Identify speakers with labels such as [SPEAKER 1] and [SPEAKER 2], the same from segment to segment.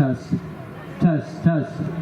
[SPEAKER 1] Test. Test. Test.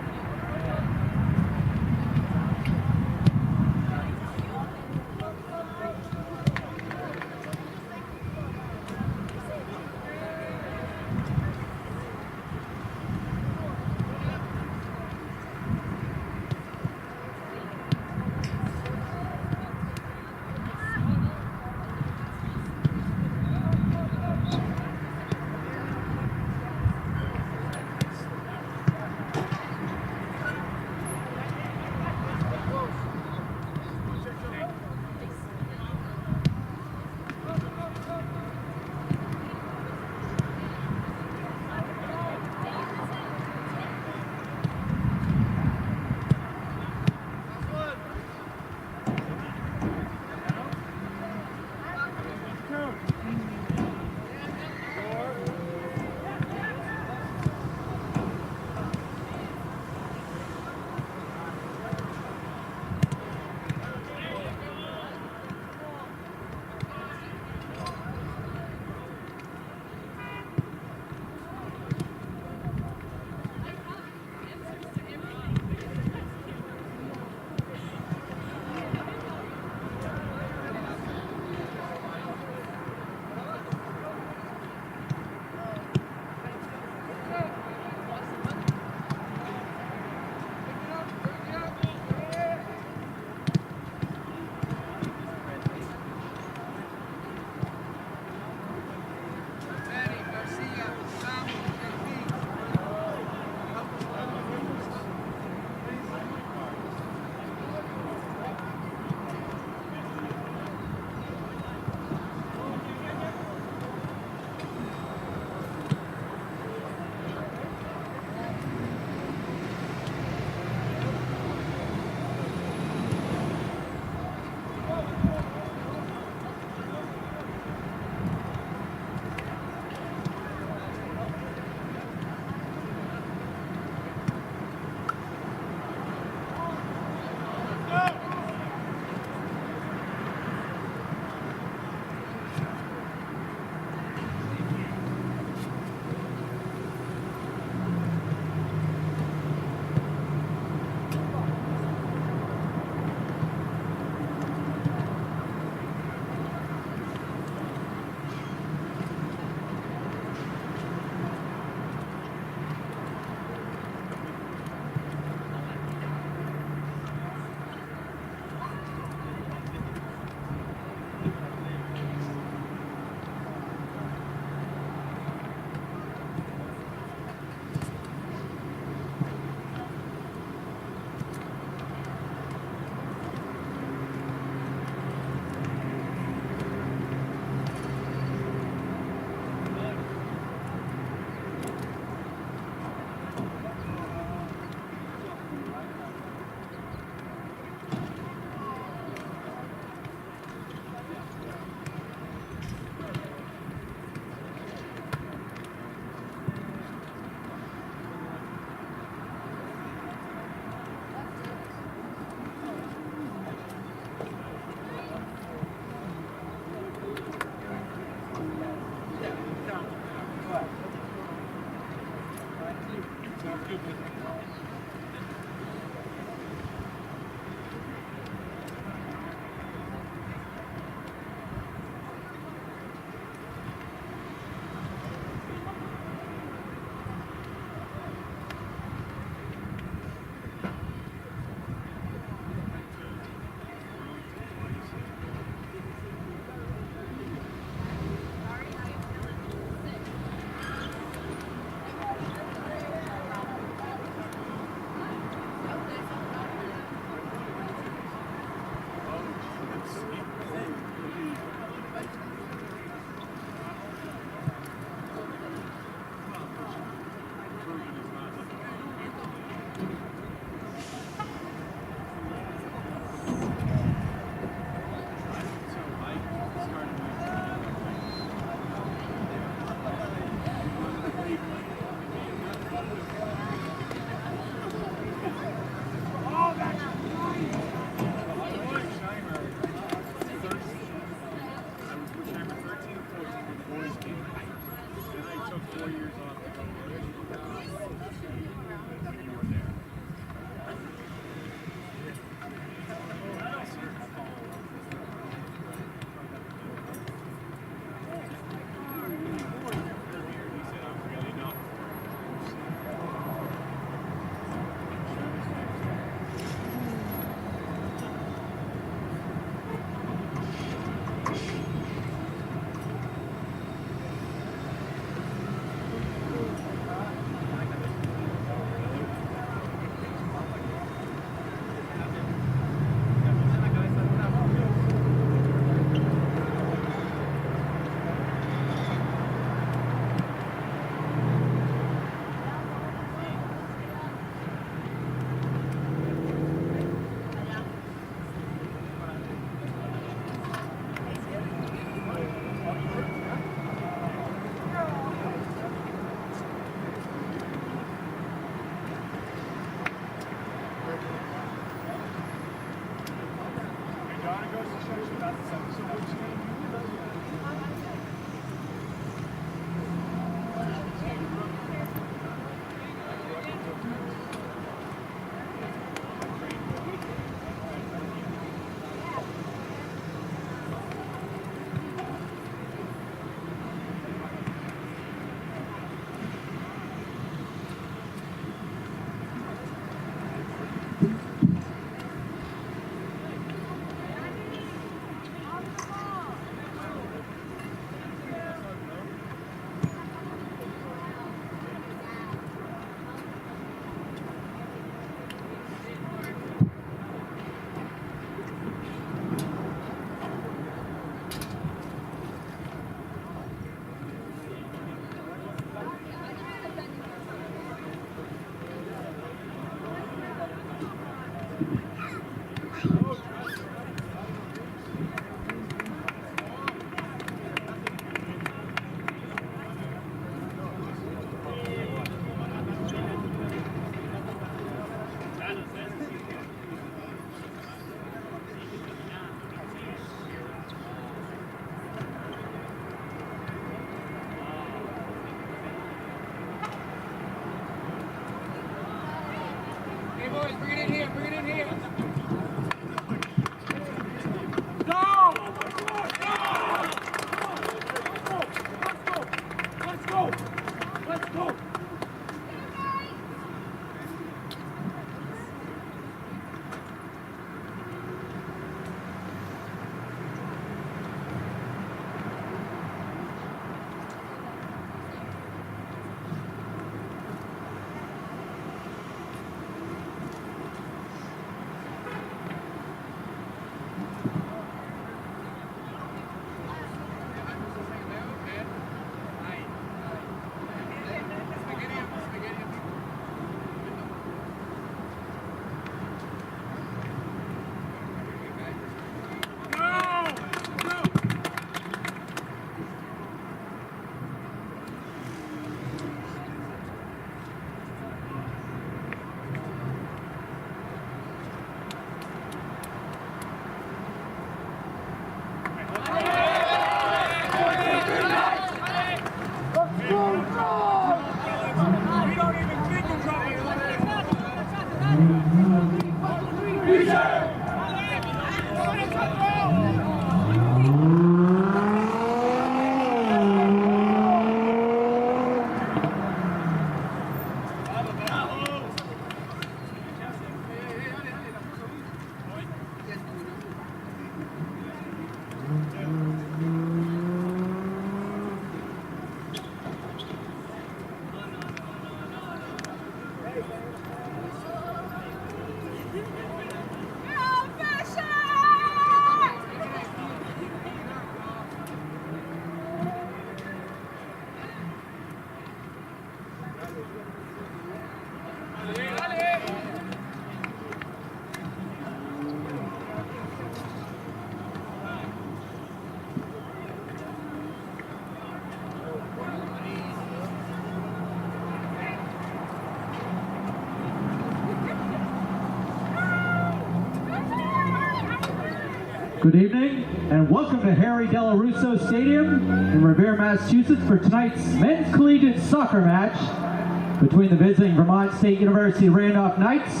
[SPEAKER 1] Good evening, and welcome to Harry Della Russo Stadium in Revere, Massachusetts for tonight's men's collegiate soccer match between the visiting Vermont State University Randolph Knights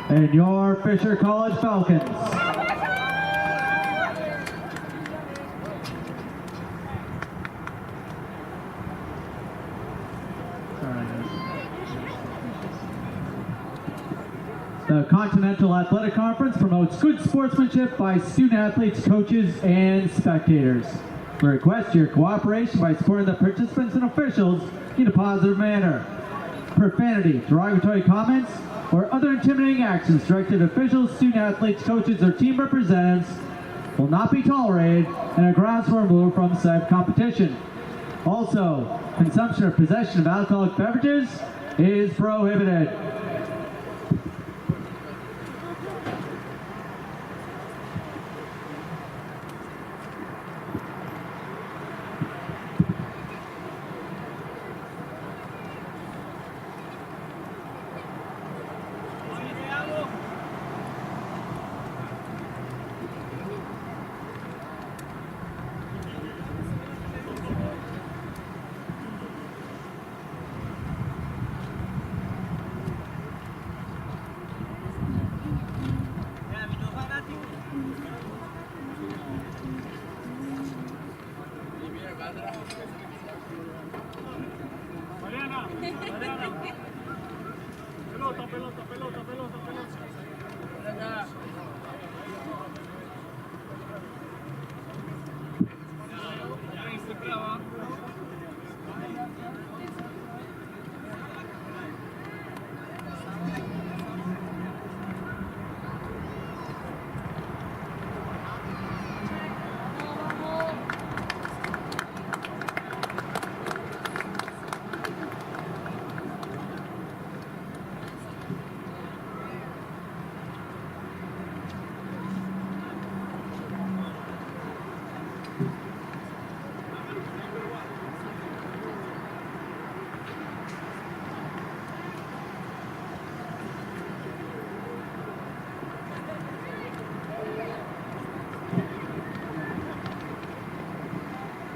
[SPEAKER 1] and your Fisher College Falcons. The Continental Athletic Conference promotes good sportsmanship by student athletes, coaches, and spectators. We request your cooperation by supporting the participants and officials in a positive manner. Profanity, derogatory comments, or other intimidating actions directed at officials, student athletes, coaches, or team representatives will not be tolerated and are grounds for removal from said competition. Also, consumption or possession of alcoholic beverages is prohibited.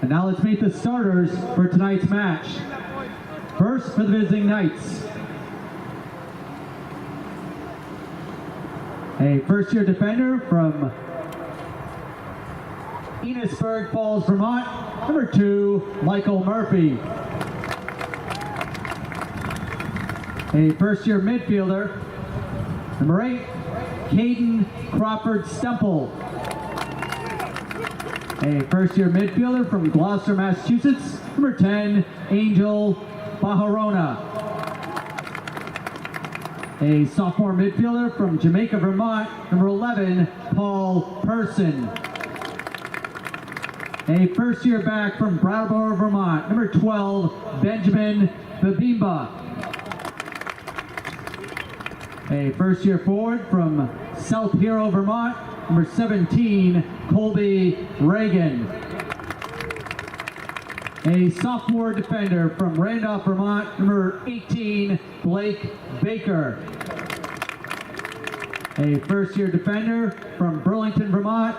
[SPEAKER 1] And now let's meet the starters for tonight's match. First, for the visiting Knights, a first-year defender from Enosburg Falls, Vermont, number 2, Michael Murphy. A first-year midfielder, number 8, Caden Crawford Stemple. A first-year midfielder from Gloucester, Massachusetts, number 10, Angel Bajarona. A sophomore midfielder from Jamaica, Vermont, number 11, Paul Person. A first-year back from Brattleboro, Vermont, number 12, Benjamin Babimba. A first-year forward from South Hero, Vermont, number 17, Colby Reagan. A sophomore defender from Randolph, Vermont, number 18, Blake Baker. A first-year defender from Burlington, Vermont,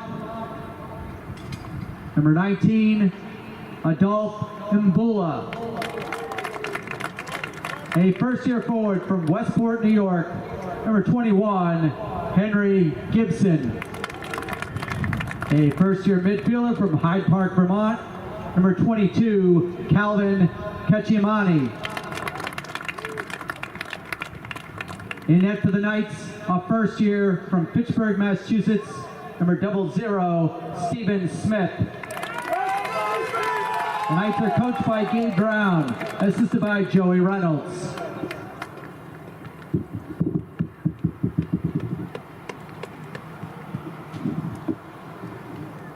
[SPEAKER 1] number 19, Adolph Mbula. A first-year forward from Westport, New York, number 21, Henry Gibson. A first-year midfielder from Hyde Park, Vermont, number 22, Calvin Kachiamani. In net for the Knights, a first year from Fitchburg, Massachusetts, number 00, Stephen Smith. The Knights are coached by Gabe Brown, assisted by Joey Reynolds.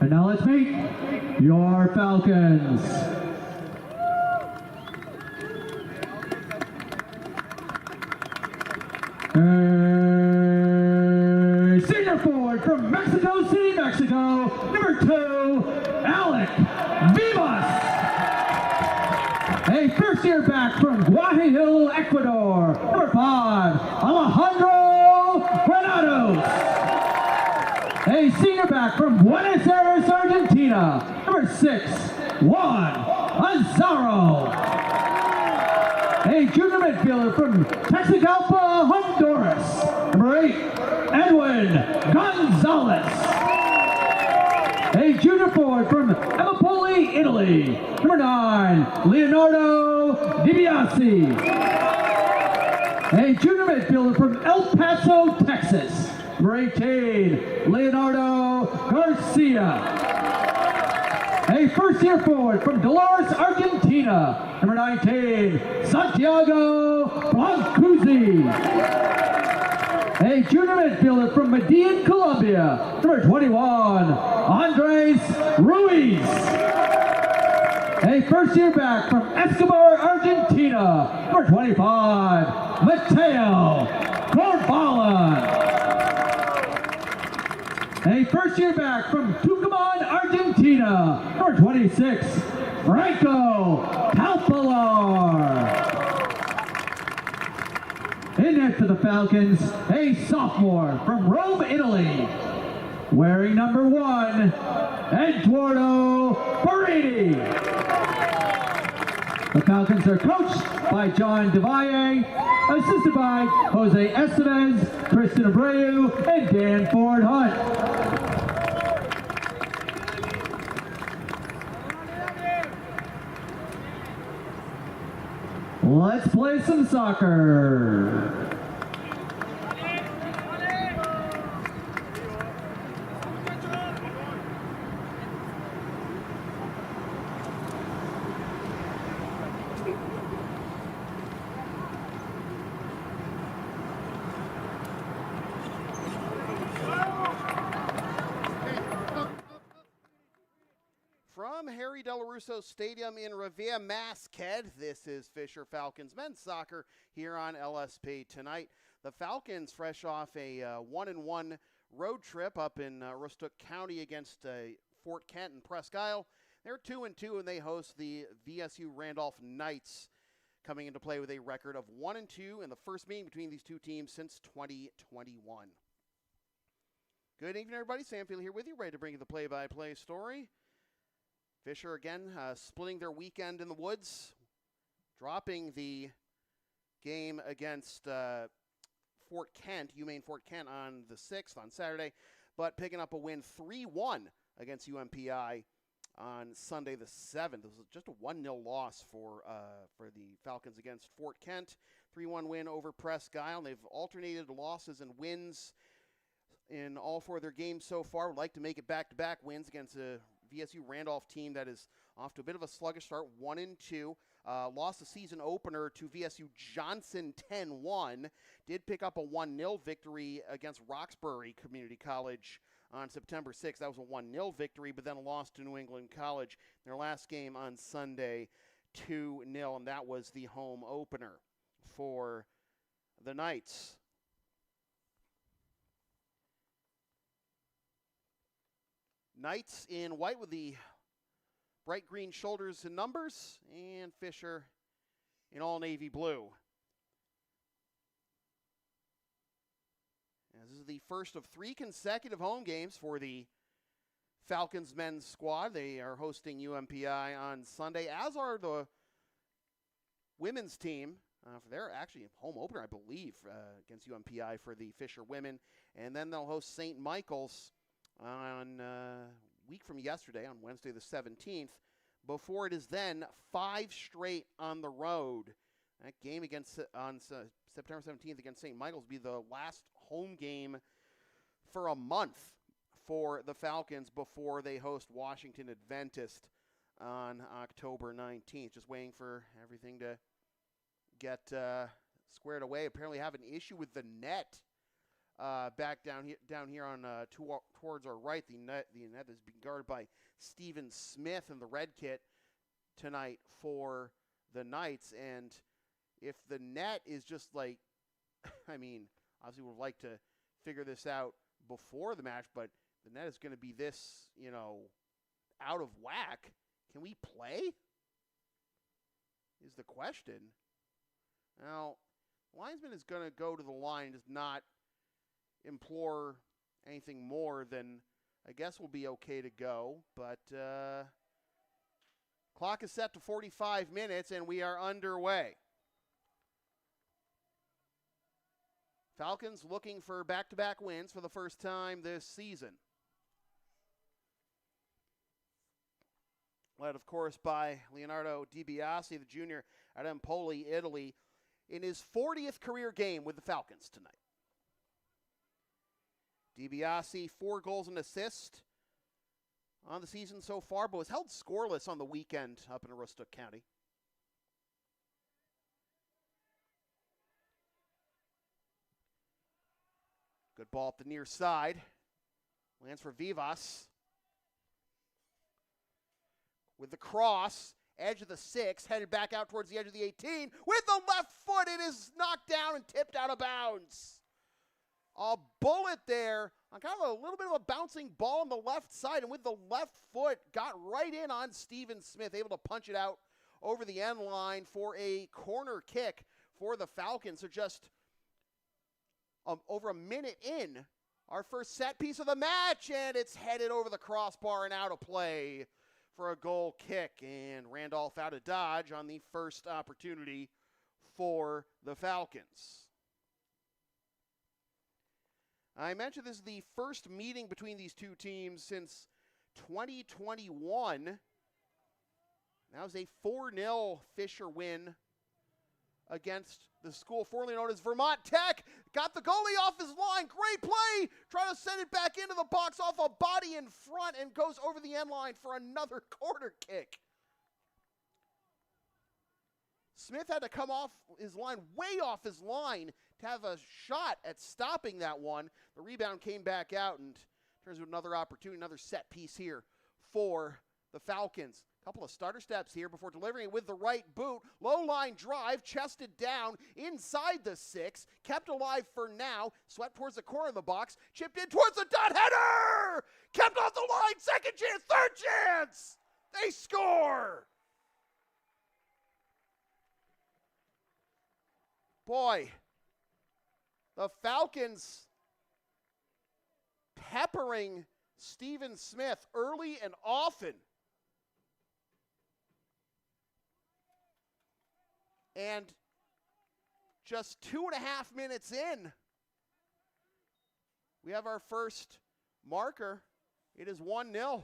[SPEAKER 1] And now let's meet your Falcons. A senior forward from Mexico City, Mexico, number 2, Alec Vivas. A first-year back from Guayaquil, Ecuador, number 5, Alejandro Granados. A A senior back from Buenos Aires, Argentina, number 6, Juan Azaro. A junior midfielder from Tegucigalpa, Honduras, number 8, Edwin Gonzalez. A junior forward from Empoli, Italy, number 9, Leonardo DiBiase. A junior midfielder from El Paso, Texas, number 18, Leonardo Garcia. A first-year forward from Dolores, Argentina, number 19, Santiago Blancuzzi. A junior midfielder from Medellin, Colombia, number 21, Andres Ruiz. A first-year back from Escobar, Argentina, number 25, Mateo Corbalan. A first-year back from Tucumán, Argentina, number 26, Franco Calpalar. In net for the Falcons, a sophomore from Rome, Italy, wearing number 1, Eduardo Barini. The Falcons are coached by John DeValle, assisted by Jose Estevez, Kristen Abreu, and Dan Ford Hunt. Let's play some soccer.
[SPEAKER 2] From Harry Delarusso Stadium in Revere, Masqued, this is Fisher Falcons men's soccer here on LSP tonight. The Falcons, fresh off a 1-1 road trip up in Aroostook County against Fort Kent and Presque Isle. They're 2-2 and they host the VSU Randolph Knights, coming into play with a record of 1-2 in the first meeting between these two teams since 2021. Good evening, everybody. Sam Field here with you, ready to bring you the play-by-play story. Fisher again splitting their weekend in the woods, dropping the game against Fort Kent, UMaine Fort Kent on the 6th on Saturday, but picking up a win 3-1 against UMPI on Sunday the 7th. It was just a 1-0 loss for the Falcons against Fort Kent. 3-1 win over Presque Isle. They've alternated losses and wins in all 4 of their games so far. Would like to make it back-to-back wins against a VSU Randolph team that is off to a bit of a sluggish start, 1-2. Lost the season opener to VSU Johnson 10-1. Did pick up a 1-0 victory against Roxbury Community College on September 6th. That was a 1-0 victory, but then a loss to New England College in their last game on Sunday, 2-0, and that was the home opener for the Knights. Knights in white with the bright green shoulders and numbers, and Fisher in all navy blue. As this is the first of 3 consecutive home games for the Falcons men's squad. They are hosting UMPI on Sunday, as are the women's team. For their actually home opener, I believe, against UMPI for the Fisher women. And then they'll host St. Michael's on a week from yesterday, on Wednesday the 17th, before it is then 5 straight on the road. That game against on September 17th against St. Michael's will be the last home game for a month for the Falcons before they host Washington Adventist on October 19th. Just waiting for everything to get squared away. Apparently have an issue with the net back down here on towards our right. The net is being guarded by Steven Smith in the red kit tonight for the Knights. And if the net is just like, I mean, obviously we'd like to figure this out before the match, but the net is going to be this, out of whack. Can we play? Is the question. Now, linesman is going to go to the line, does not implore anything more than I guess we'll be okay to go. But clock is set to 45 minutes, and we are underway. Falcons looking for back-to-back wins for the first time this season. Led, of course, by Leonardo DiBiase, the junior at Empoli, Italy, in his 40th career game with the Falcons tonight. DiBiase, 4 goals and assists on the season so far, but was held scoreless on the weekend up in Aroostook County. Good ball up the near side. Lands for Vivas. With the cross, edge of the 6, headed back out towards the edge of the 18. With the left foot, it is knocked down and tipped out of bounds. A bullet there on kind of a little bit of a bouncing ball on the left side, and with the left foot, got right in on Steven Smith, able to punch it out over the end line for a corner kick for the Falcons. So just over a minute in, our first set piece of the match, and it's headed over the crossbar and out of play for a goal kick. And Randolph out of dodge on the first opportunity for the Falcons. I mentioned this is the first meeting between these two teams since 2021. That was a 4-0 Fisher win against the school formerly known as Vermont Tech. Got the goalie off his line. Great play. Trying to send it back into the box off a body in front and goes over the end line for another corner kick. Smith had to come off his line, way off his line, to have a shot at stopping that one. The rebound came back out and turns into another opportunity, another set piece here for the Falcons. Couple of starter steps here before delivering it with the right boot. Low line drive, chested down inside the 6. Kept alive for now. Swept towards the corner of the box. Chipped in towards the dot. Header! Kept off the line. Second chance. Third chance. They score. Boy, the Falcons peppering Steven Smith early and often. And just 2.5 minutes in, we have our first marker. It is 1-0.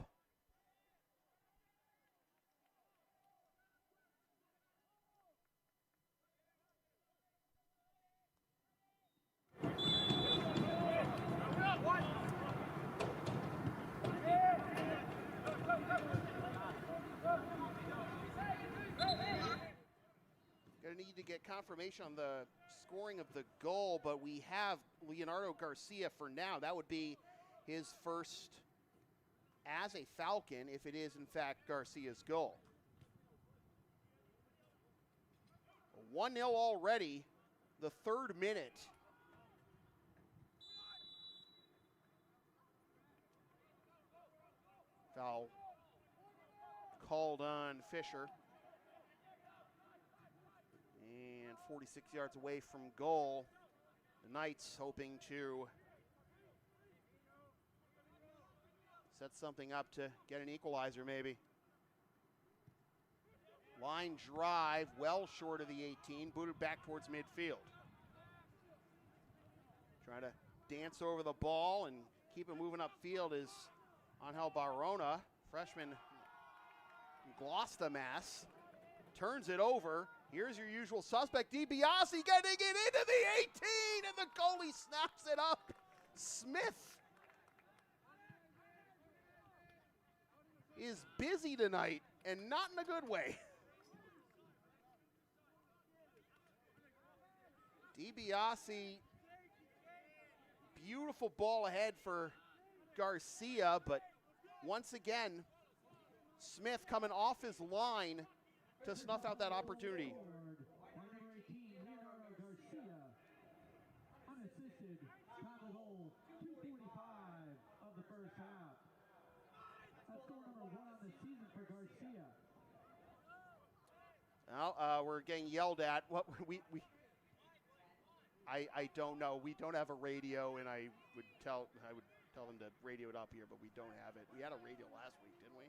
[SPEAKER 2] Gonna need to get confirmation on the scoring of the goal, but we have Leonardo Garcia for now. That would be his first as a Falcon, if it is in fact Garcia's goal. 1-0 already, the 3rd minute. Foul called on Fisher. And 46 yards away from goal. The Knights hoping to set something up to get an equalizer maybe. Line drive, well short of the 18, booted back towards midfield. Trying to dance over the ball and keep it moving upfield is Angel Barona, freshman from Gloucester, turns it over. Here's your usual suspect, DiBiase getting it into the 18, and the goalie snaps it up. Smith is busy tonight, and not in a good way. DiBiase, beautiful ball ahead for Garcia, but once again, Smith coming off his line to snuff out that opportunity. Well, we're getting yelled at. What I don't know. We don't have a radio, and I would tell them to radio it up here, but we don't have it. We had a radio last week, didn't we?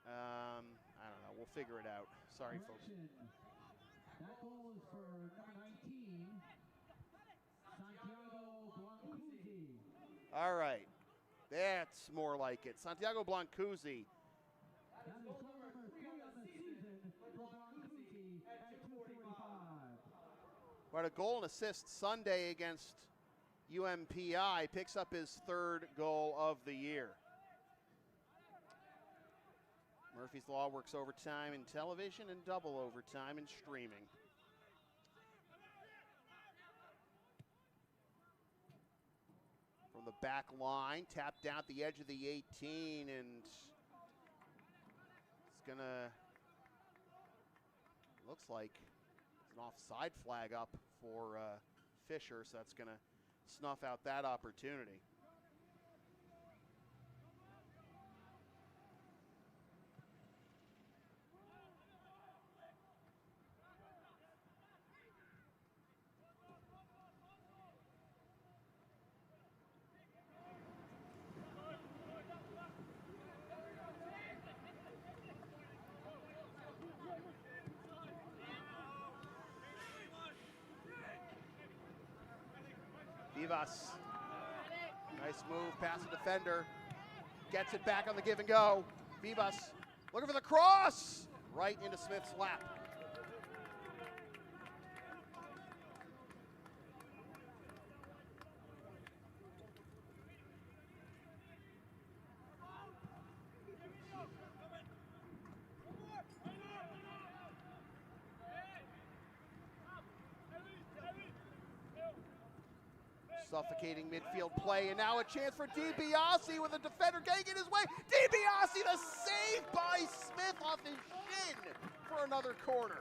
[SPEAKER 2] I don't know. We'll figure it out. Sorry, folks.
[SPEAKER 1] That goal is for number 19, Santiago Blancuzzi.
[SPEAKER 2] All right. That's more like it. Santiago Blancuzzi.
[SPEAKER 1] That is goal number 3 on the season for Blancuzzi at 2:45.
[SPEAKER 2] But a goal and assist Sunday against UMPI. Picks up his 3rd goal of the year. Murphy's Law works overtime in television and double overtime in streaming. From the back line, tapped down at the edge of the 18, and it's gonna, looks like it's an offside flag up for Fisher, so that's gonna snuff out that opportunity. Vivas, nice move, past the defender, gets it back on the give and go. Vivas looking for the cross, right into Smith's lap. Suffocating midfield play, and now a chance for DiBiase with a defender getting in his way. DiBiase, the save by Smith off his shin for another corner.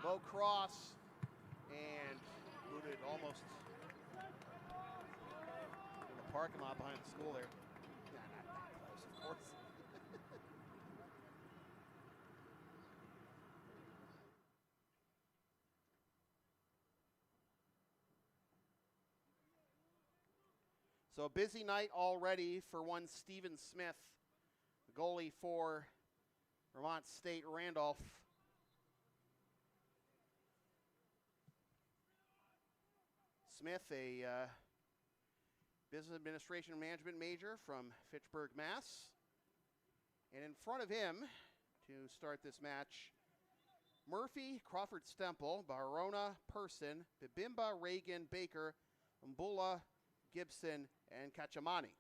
[SPEAKER 2] Low cross and booted almost in the parking lot behind the school there. Nah, not that close, of course. So a busy night already for one Stephen Smith, the goalie for Vermont State Randolph. Smith, a business administration and management major from Fitchburg, Mass. And in front of him, to start this match, Murphy, Crawford Stemple, Barona, Person, Bibimba, Reagan, Baker, Mbula, Gibson, and Cacciamani.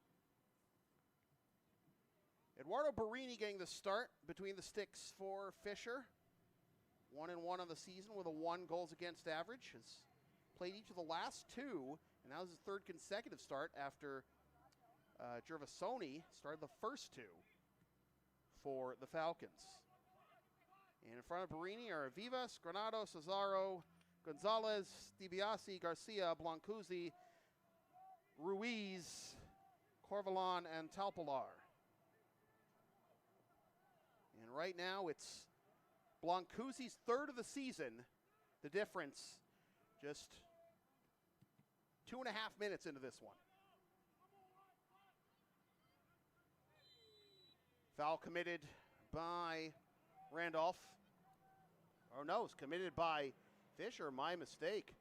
[SPEAKER 2] Eduardo Barini getting the start between the sticks for Fisher. 1-1 on the season with a 1 goals against average. Has played each of the last 2, and that was his 3rd consecutive start after Gervasoni started the first 2 for the Falcons. And in front of Barini are Vivas, Granado, Cesaro, Gonzalez, DiBiase, Garcia, Blancuzzi, Ruiz, Corvalon, and Talpilar. And right now it's Blancuzzi's 3rd of the season. The difference just 2.5 minutes into this one. Foul committed by Randolph. Oh no, it's committed by Fisher, my mistake.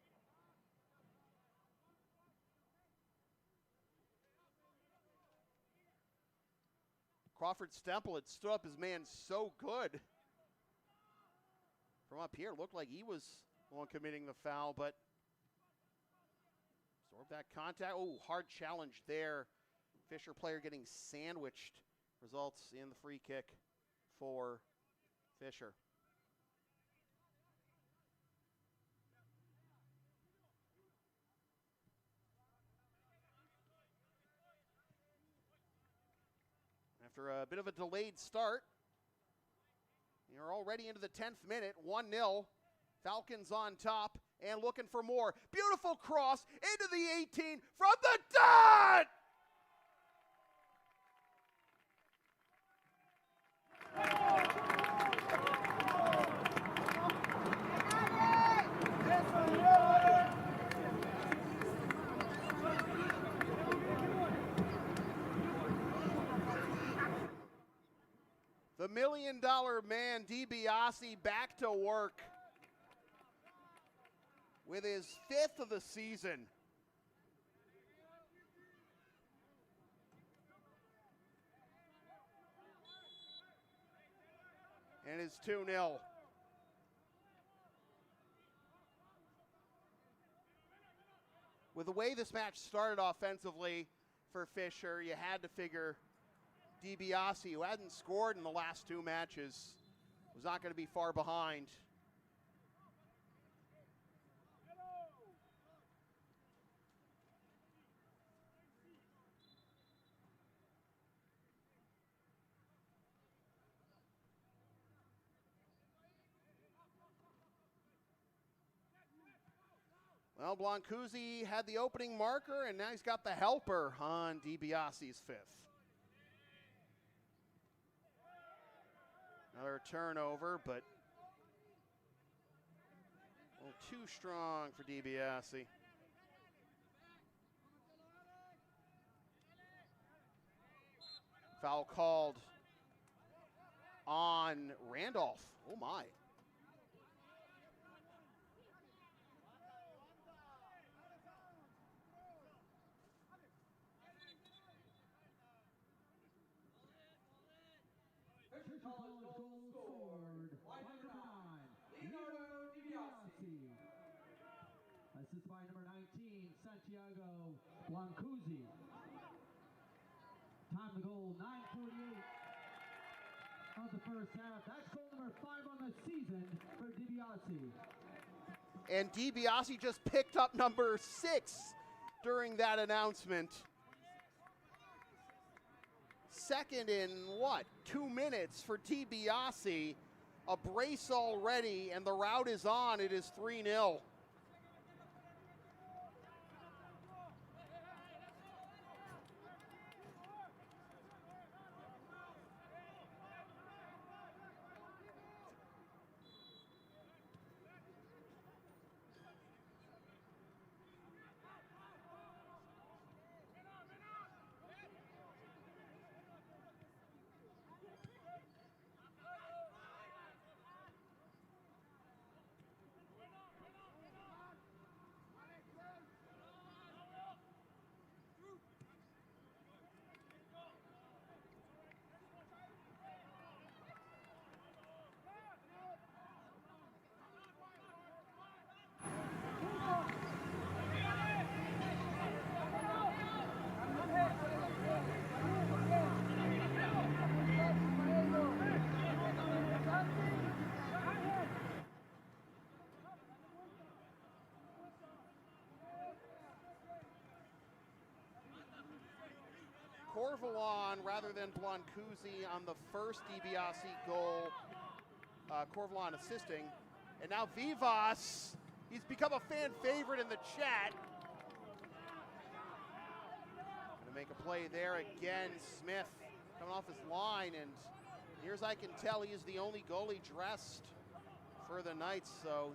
[SPEAKER 2] Crawford Stemple had stood up his man so good. From up here, looked like he was the one committing the foul, but absorbed that contact. Oh, hard challenge there. Fisher player getting sandwiched results in the free kick for Fisher. After a bit of a delayed start, You're already into the 10th minute, 1-0. Falcons on top and looking for more. Beautiful cross into the 18 from the dot! The $1 Million Man, DiBiase, back to work with his 5th of the season. And it's 2-0. With the way this match started offensively for Fisher, you had to figure DiBiase, who hadn't scored in the last 2 matches, was not going to be far behind. Well, Blancuzzi had the opening marker, and now he's got the helper on DiBiase's 5th. Another turnover, but a little too strong for DiBiase. Foul called on Randolph. Oh my.
[SPEAKER 1] Assisted by number 19, Santiago Blancuzzi. Time to goal, 9:48 of the first half. That's goal number 5 on the season for DiBiase.
[SPEAKER 2] And DiBiase just picked up number 6 during that announcement. Second in, 2 minutes for DiBiase. A brace already, and the route is on. It is 3-0. Corvalon rather than Blancuzzi on the first DiBiase goal. Corvalon assisting. And now Vivas, he's become a fan favorite in the chat. Gonna make a play there again. Smith coming off his line, and near as I can tell, he is the only goalie dressed for the Knights, so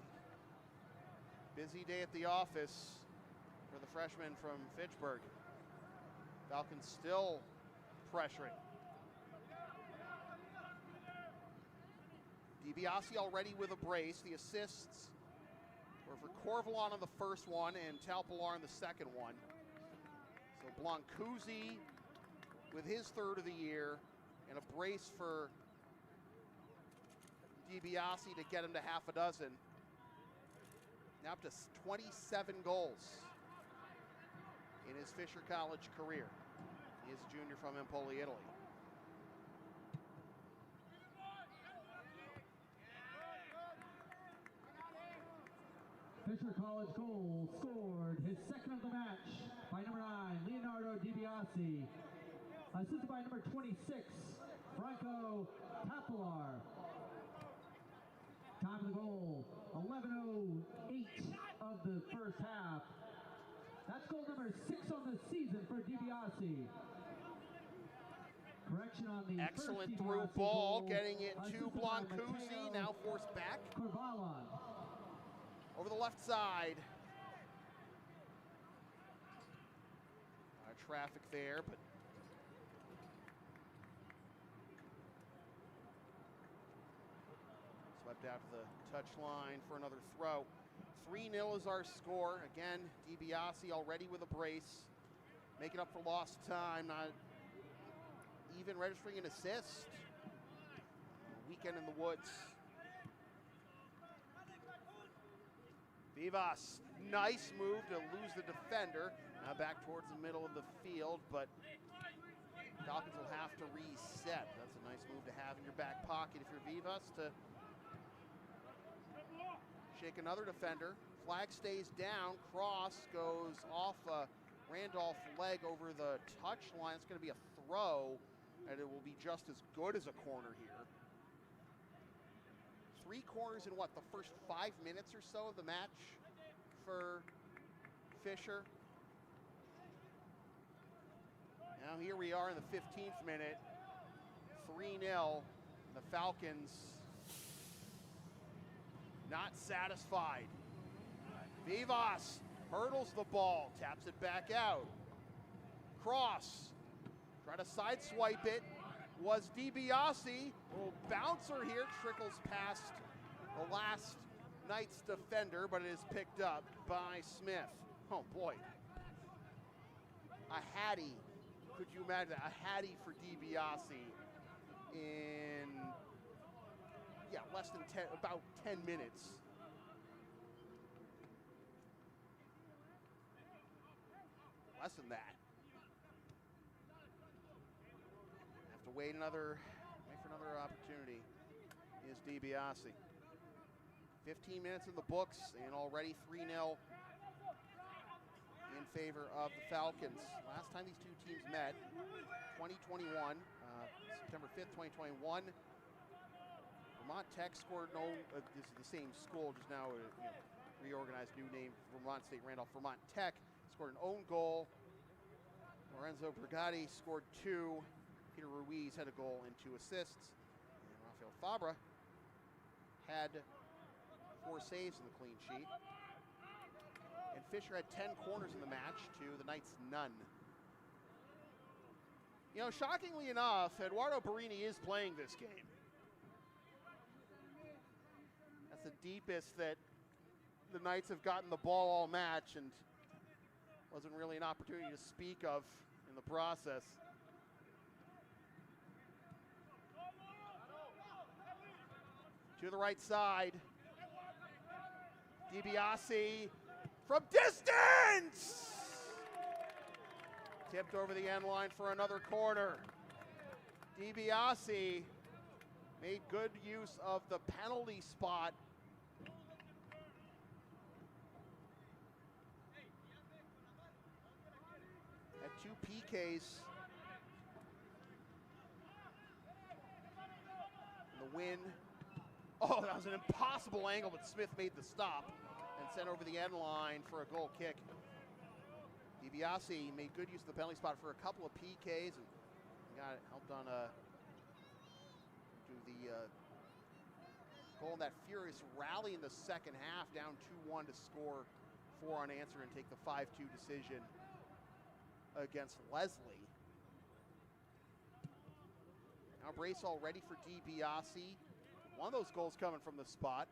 [SPEAKER 2] busy day at the office for the freshman from Fitchburg. Falcons still pressuring. DiBiase already with a brace. The assists were for Corvalon on the first one and Talpilar on the second one. So Blancuzzi with his 3rd of the year, and a brace for DiBiase to get him to half a dozen. Now up to 27 goals in his Fisher College career. He is a junior from Empoli, Italy.
[SPEAKER 1] Fisher College goal scored, his 2nd of the match, by number 9, Leonardo DiBiase. Assisted by number 26, Franco Talpilar. Time of the goal, 11:08 of the first half. That's goal number 6 on the season for DiBiase. Correction on the
[SPEAKER 2] Excellent
[SPEAKER 1] first
[SPEAKER 2] through
[SPEAKER 1] DiBiase
[SPEAKER 2] ball,
[SPEAKER 1] goal,
[SPEAKER 2] getting it to
[SPEAKER 1] assisted by
[SPEAKER 2] Blancuzzi,
[SPEAKER 1] Mateo
[SPEAKER 2] now forced back.
[SPEAKER 1] Corvalon.
[SPEAKER 2] Over the left side. Traffic there, but swept out to the touch line for another throw. 3-0 is our score. Again, DiBiase already with a brace, making up for lost time, not even registering an assist. Weekend in the woods. Vivas, nice move to lose the defender. Now back towards the middle of the field, but Falcons will have to reset. That's a nice move to have in your back pocket if you're Vivas, to shake another defender. Flag stays down. Cross goes off Randolph leg over the touch line. It's going to be a throw, and it will be just as good as a corner here. 3 corners in what, the first 5 minutes or so of the match for Fisher. Now here we are in the 15th minute, 3-0. The Falcons not satisfied. Vivas hurdles the ball, taps it back out. Cross, try to sideswipe it. Was DiBiase. A little bouncer here, trickles past the last night's defender, but it is picked up by Smith. Oh boy. A hattie. Could you imagine that? A hattie for DiBiase in, less than 10, about 10 minutes. Less than that. To wait for another opportunity is DiBiase. 15 minutes in the books and already 3-0 in favor of the Falcons. Last time these two teams met, 2021, September 5th, 2021. Vermont Tech scored this is the same school, just now reorganized, new name, Vermont State Randolph. Vermont Tech scored an own goal. Lorenzo Brigatti scored 2. Peter Ruiz had a goal and 2 assists. And Rafael Fabra had 4 saves in the clean sheet. And Fisher had 10 corners in the match to the Knights' none. Shockingly enough, Eduardo Barini is playing this game. That's the deepest that the Knights have gotten the ball all match, and wasn't really an opportunity to speak of in the process. To the right side. DiBiase from distance! Tipped over the end line for another corner. DiBiase made good use of the penalty spot. Had 2 PKs. And the win. Oh, that was an impossible angle, but Smith made the stop and sent over the end line for a goal kick. DiBiase made good use of the penalty spot for a couple of PKs and got it, helped on do the goal in that furious rally in the second half, down 2-1 to score 4 unanswered and take the 5-2 decision against Leslie. Now brace all ready for DiBiase. One of those goals coming from the spot.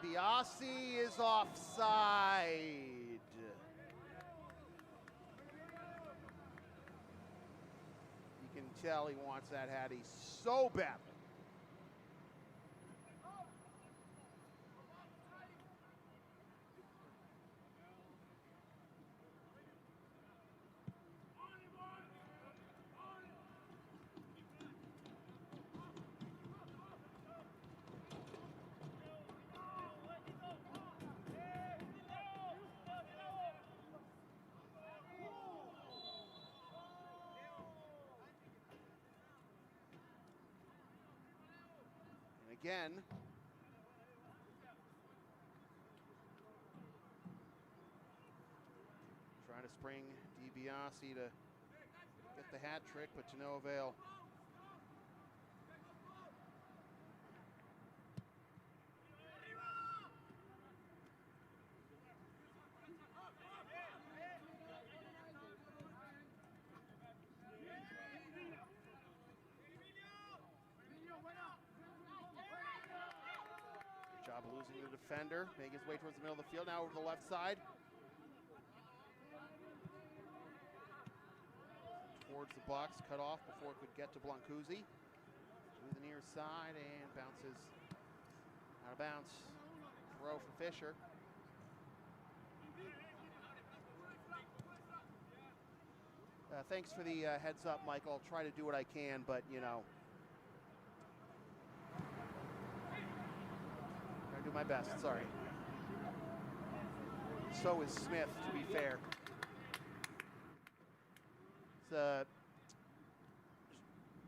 [SPEAKER 2] DiBiase is offside. You can tell he wants that hattie so badly. again. Trying to spring DiBiase to get the hat trick, but to no avail. Good job of losing the defender, making his way towards the middle of the field, now over to the left side. Towards the box, cut off before it could get to Blancuzzi. To the near side and bounces out of bounds. Throw for Fisher. Thanks for the heads up, Michael. I'll try to do what I can, but you know, I do my best. Sorry. So is Smith, to be fair. It's a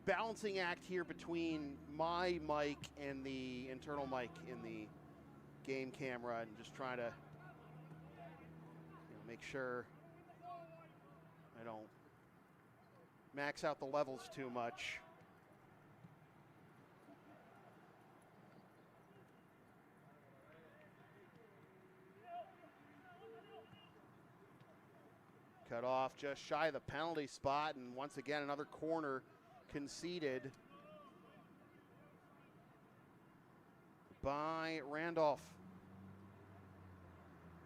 [SPEAKER 2] balancing act here between my mic and the internal mic in the game camera, and just trying to make sure I don't max out the levels too much. Cut off just shy of the penalty spot, and once again another corner conceded by Randolph.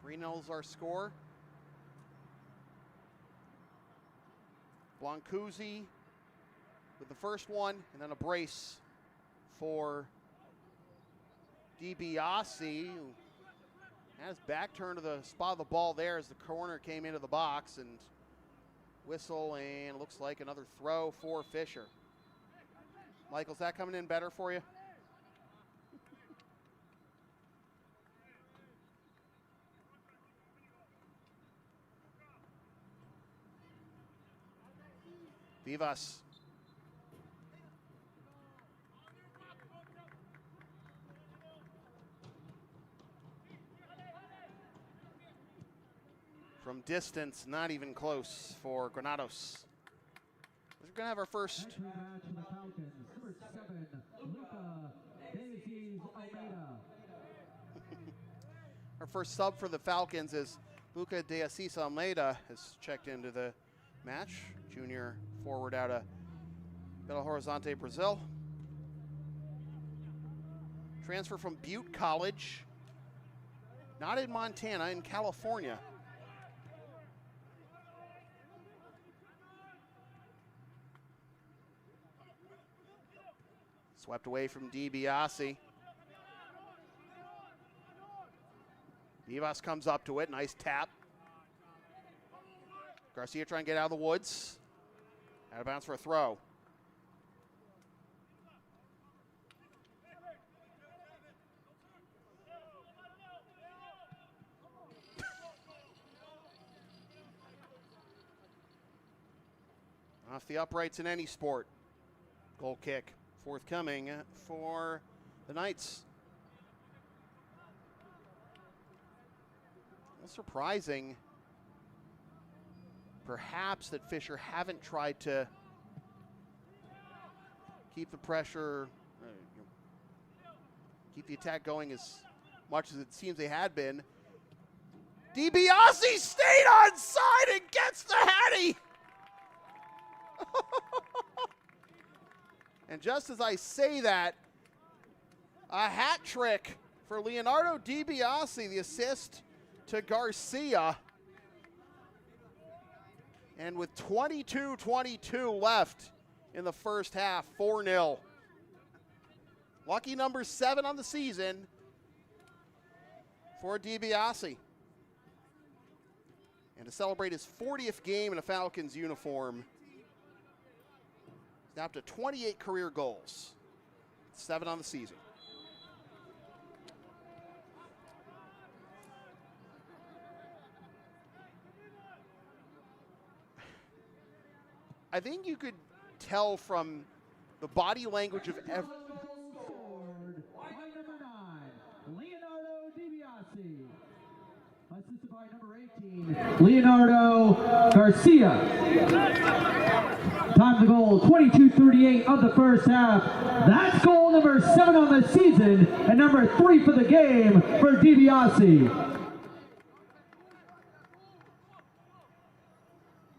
[SPEAKER 2] 3-0 is our score. Blancuzzi with the first one, and then a brace for DiBiase, who has back turned to the spot of the ball there as the corner came into the box, and whistle, and looks like another throw for Fisher. Michael, is that coming in better for you? Vivas. From distance, not even close for Granados. We're going to have our first. Our first sub for the Falcons is Buca de Assis Almeida has checked into the match. Junior forward out of Belo Horizonte, Brazil. Transfer from Butte College. Not in Montana, in California. Swept away from DiBiase. Vivas comes up to it, nice tap. Garcia trying to get out of the woods. Out of bounds for a throw. Off the uprights in any sport. Goal kick forthcoming for the Knights. A little surprising, perhaps, that Fisher haven't tried to keep the pressure, keep the attack going as much as it seems they had been. DiBiase stayed on side and gets the hattie. And just as I say that, a hat trick for Leonardo DiBiase, the assist to Garcia. And with 22-22 left in the first half, 4-0. Lucky number 7 on the season for DiBiase. And to celebrate his 40th game in a Falcons uniform, he's now up to 28 career goals, 7 on the season. I think you could tell from the body language of every.
[SPEAKER 1] Assisted by number 18, Leonardo Garcia. Time to goal, 22:38 of the first half. That's goal number 7 on the season and number 3 for the game for DiBiase.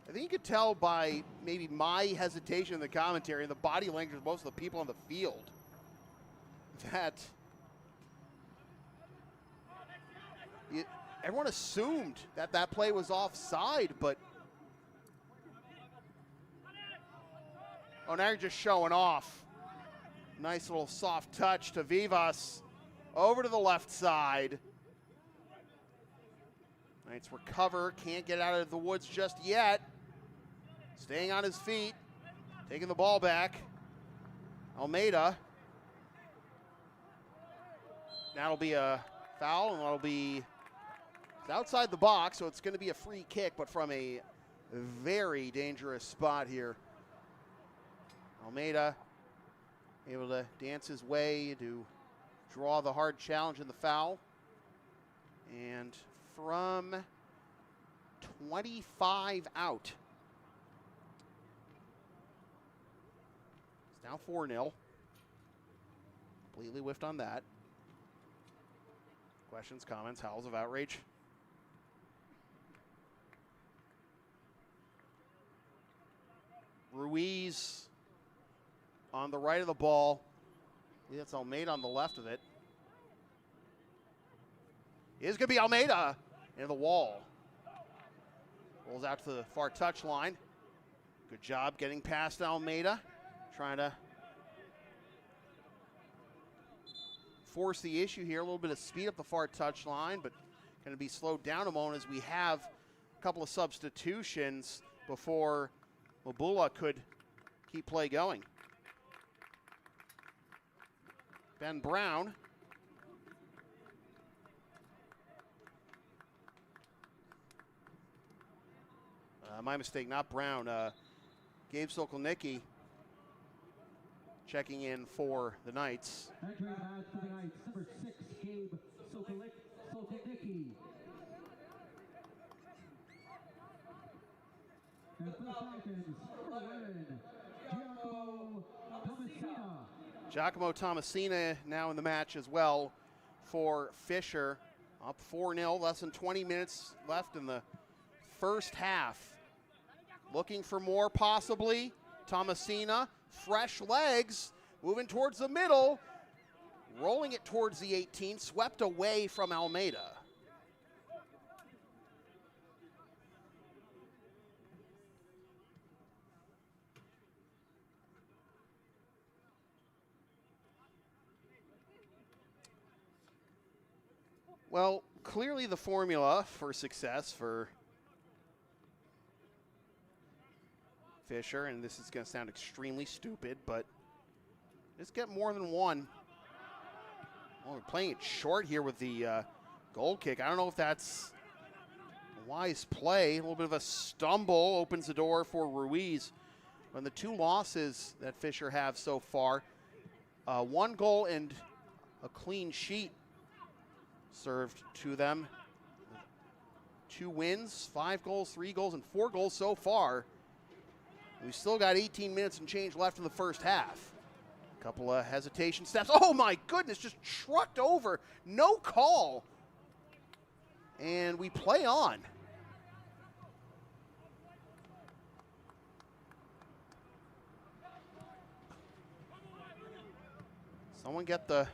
[SPEAKER 2] I think you could tell by maybe my hesitation in the commentary and the body language of most of the people on the field that everyone assumed that that play was offside, but oh, now you're just showing off. Nice little soft touch to Vivas over to the left side. Knights recover, can't get out of the woods just yet. Staying on his feet, taking the ball back. Almeida. That'll be a foul, and that'll be outside the box, so it's going to be a free kick, but from a very dangerous spot here. Almeida able to dance his way to draw the hard challenge in the foul. And from 25 out, it's now 4-0. Completely whiffed on that. Questions, comments, howls of outrage? Ruiz on the right of the ball. That's Almeida on the left of it. It's going to be Almeida into the wall. Rolls out to the far touchline. Good job getting past Almeida. Trying to force the issue here. A little bit of speed up the far touchline, but going to be slowed down a moment as we have a couple of substitutions before Mabula could keep play going. Ben Brown. My mistake, not Brown. Gabe Sokolnicki checking in for the Knights.
[SPEAKER 1] Entering the match for the Knights, number 6, Gabe Sokolnicki. And for the Falcons,
[SPEAKER 2] Giacomo Tomasina now in the match as well for Fisher. Up 4-0, less than 20 minutes left in the first half. Looking for more possibly. Tomasina, fresh legs, moving towards the middle. Rolling it towards the 18, swept away from Almeida. Well, clearly the formula for success for Fisher, and this is going to sound extremely stupid, but just get more than one. Well, we're playing it short here with the goal kick. I don't know if that's a wise play. A little bit of a stumble opens the door for Ruiz. On the 2 losses that Fisher have so far, 1 goal and a clean sheet served to them. 2 wins, 5 goals, 3 goals, and 4 goals so far. We've still got 18 minutes and change left in the first half. A couple of hesitation steps. Oh my goodness, just trucked over. No call. And we play on. Someone get the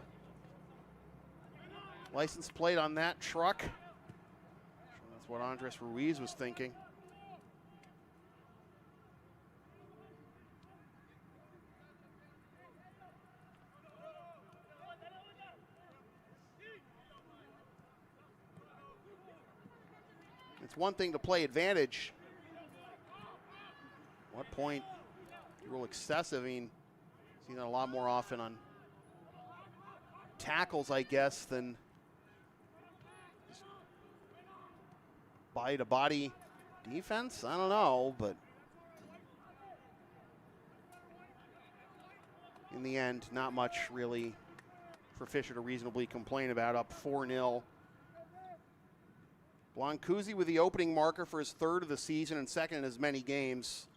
[SPEAKER 2] license plate on that truck. That's what Andres Ruiz was thinking. It's one thing to play advantage. At what point you rule excessive? I mean, see that a lot more often on tackles, I guess, than body-to-body defense. I don't know, but in the end, not much really for Fisher to reasonably complain about. Up 4-0. Blancuzzi with the opening marker for his third of the season and second in as many games.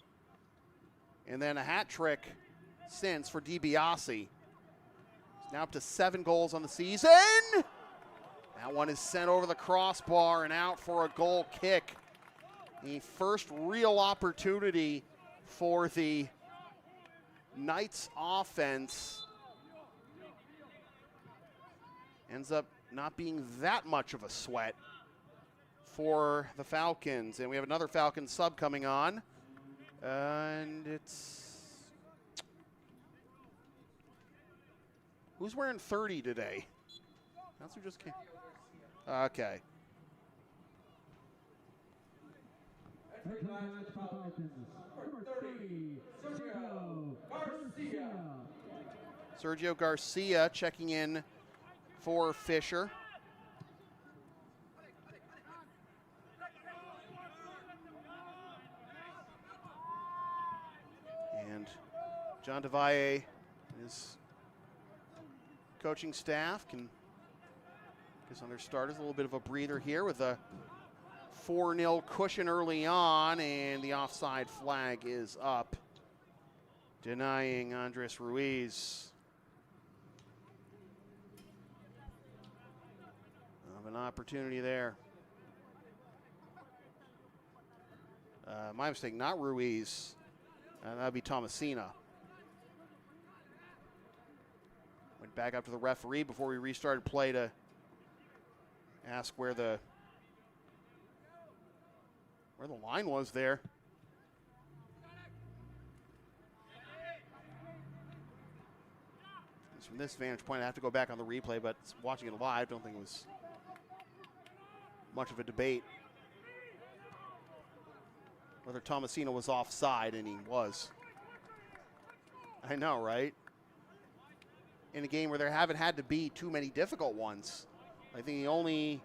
[SPEAKER 2] And then a hat trick since for DiBiase. He's now up to 7 goals on the season. That one is sent over the crossbar and out for a goal kick. The first real opportunity for the Knights offense. Ends up not being that much of a sweat for the Falcons. And we have another Falcons sub coming on. And it's... Who's wearing 30 today? That's who just came. Okay. Sergio Garcia checking in for Fisher. And John DeValle and his coaching staff can guess on their starters, a little bit of a breather here with a 4-0 cushion early on, and the offside flag is up, denying Andres Ruiz of an opportunity there. My mistake, not Ruiz. That would be Tomasina. Went back up to the referee before we restarted play to ask where the line was there. From this vantage point, I have to go back on the replay, but watching it live, don't think it was much of a debate whether Tomasina was offside, and he was. I know, right? In a game where there haven't had to be too many difficult ones. I think the only,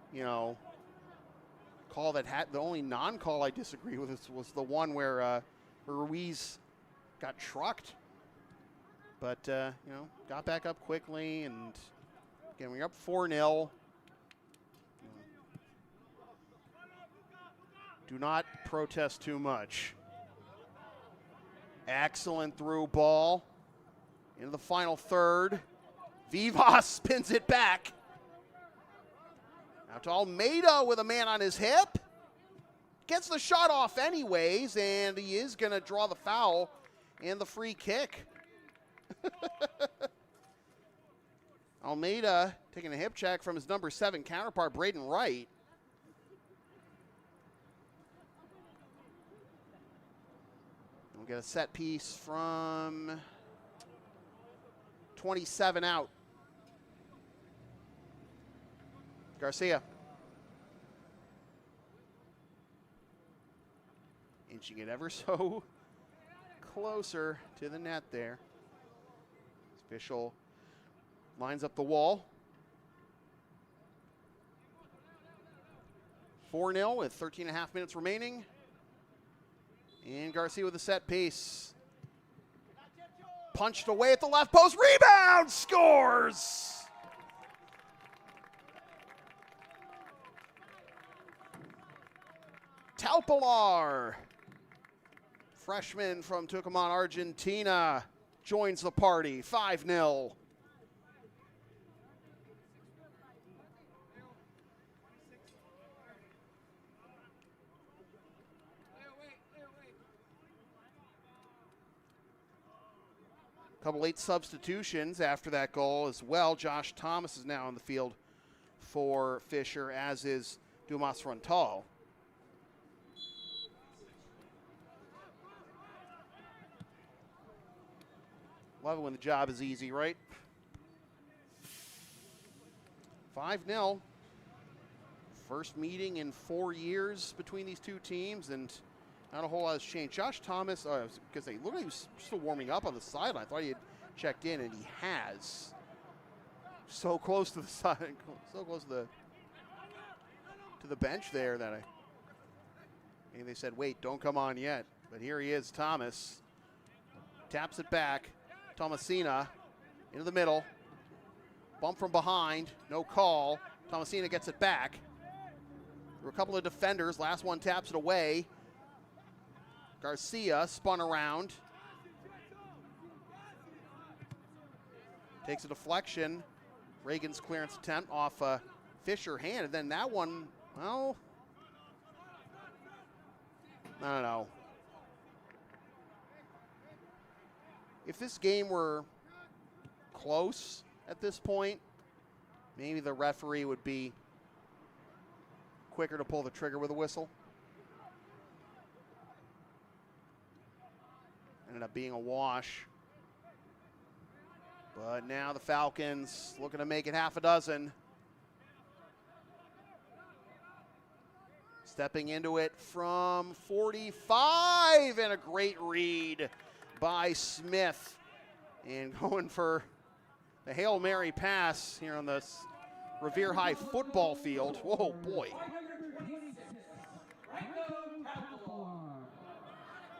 [SPEAKER 2] call that had, the only non-call I disagree with was the one where Ruiz got trucked. But, got back up quickly, and again, we're up 4-0. Do not protest too much. Excellent through ball into the final third. Vivas spins it back. Now to Almeida with a man on his hip. Gets the shot off anyways, and he is going to draw the foul and the free kick. Almeida taking a hip check from his number 7 counterpart, Braden Wright. We'll get a set piece from 27 out. Garcia. Inching it ever so closer to the net there. Official lines up the wall. 4-0 with 13.5 minutes remaining. And Garcia with a set piece. Punched away at the left post. Rebound! Scores! Taupilar, freshman from Tucumán, Argentina, joins the party. 5-0. Couple late substitutions after that goal as well. Josh Thomas is now on the field for Fisher, as is Dumas Frontal. Love it when the job is easy, right? 5-0. First meeting in 4 years between these two teams, and not a whole lot has changed. Josh Thomas, because they literally was still warming up on the sideline. I thought he had checked in, and he has. So close to the side, so close to the bench there that and they said, wait, don't come on yet. But here he is, Thomas. Taps it back. Tomasina into the middle. Bump from behind, no call. Tomasina gets it back. There were a couple of defenders. Last one taps it away. Garcia spun around. Takes a deflection. Reagan's clearance attempt off a Fisher hand. And then that one, well, I don't know. If this game were close at this point, maybe the referee would be quicker to pull the trigger with a whistle. Ended up being a wash. But now the Falcons looking to make it half a dozen. Stepping into it from 45, and a great read by Smith. And going for the Hail Mary pass here on this Revere High football field. Whoa, boy.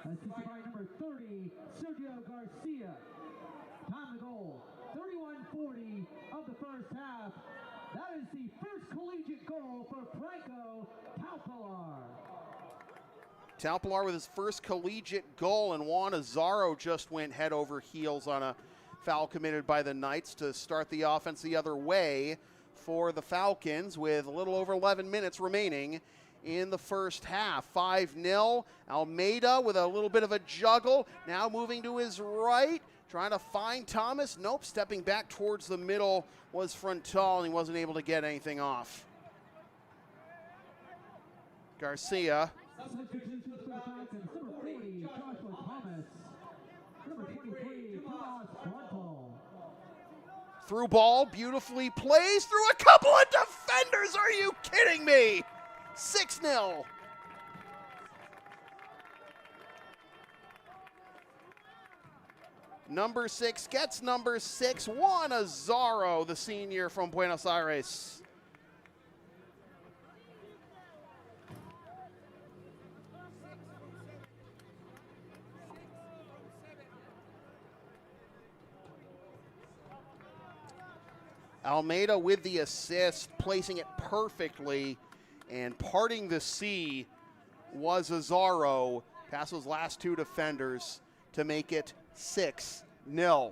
[SPEAKER 1] Assisted by number 30, Sergio Garcia. Time to goal, 31:40 of the first half. That is the first collegiate goal for Franco Talpilar.
[SPEAKER 2] Talpilar with his first collegiate goal, and Juan Azaro just went head over heels on a foul committed by the Knights to start the offense the other way for the Falcons with a little over 11 minutes remaining in the first half. 5-0. Almeida with a little bit of a juggle. Now moving to his right, trying to find Thomas. Nope, stepping back towards the middle was Frontal, and he wasn't able to get anything off. Garcia.
[SPEAKER 1] Substitutions for the Falcons, number 40, Joshua Thomas. Number 23, Tomas Frontal.
[SPEAKER 2] Through ball, beautifully placed through a couple of defenders. Are you kidding me? 6-0. Number 6 gets number 6, Juan Azaro, the senior from Buenos Aires. Almeida with the assist, placing it perfectly, and parting the sea was Azaro. Past those last two defenders to make it 6-0.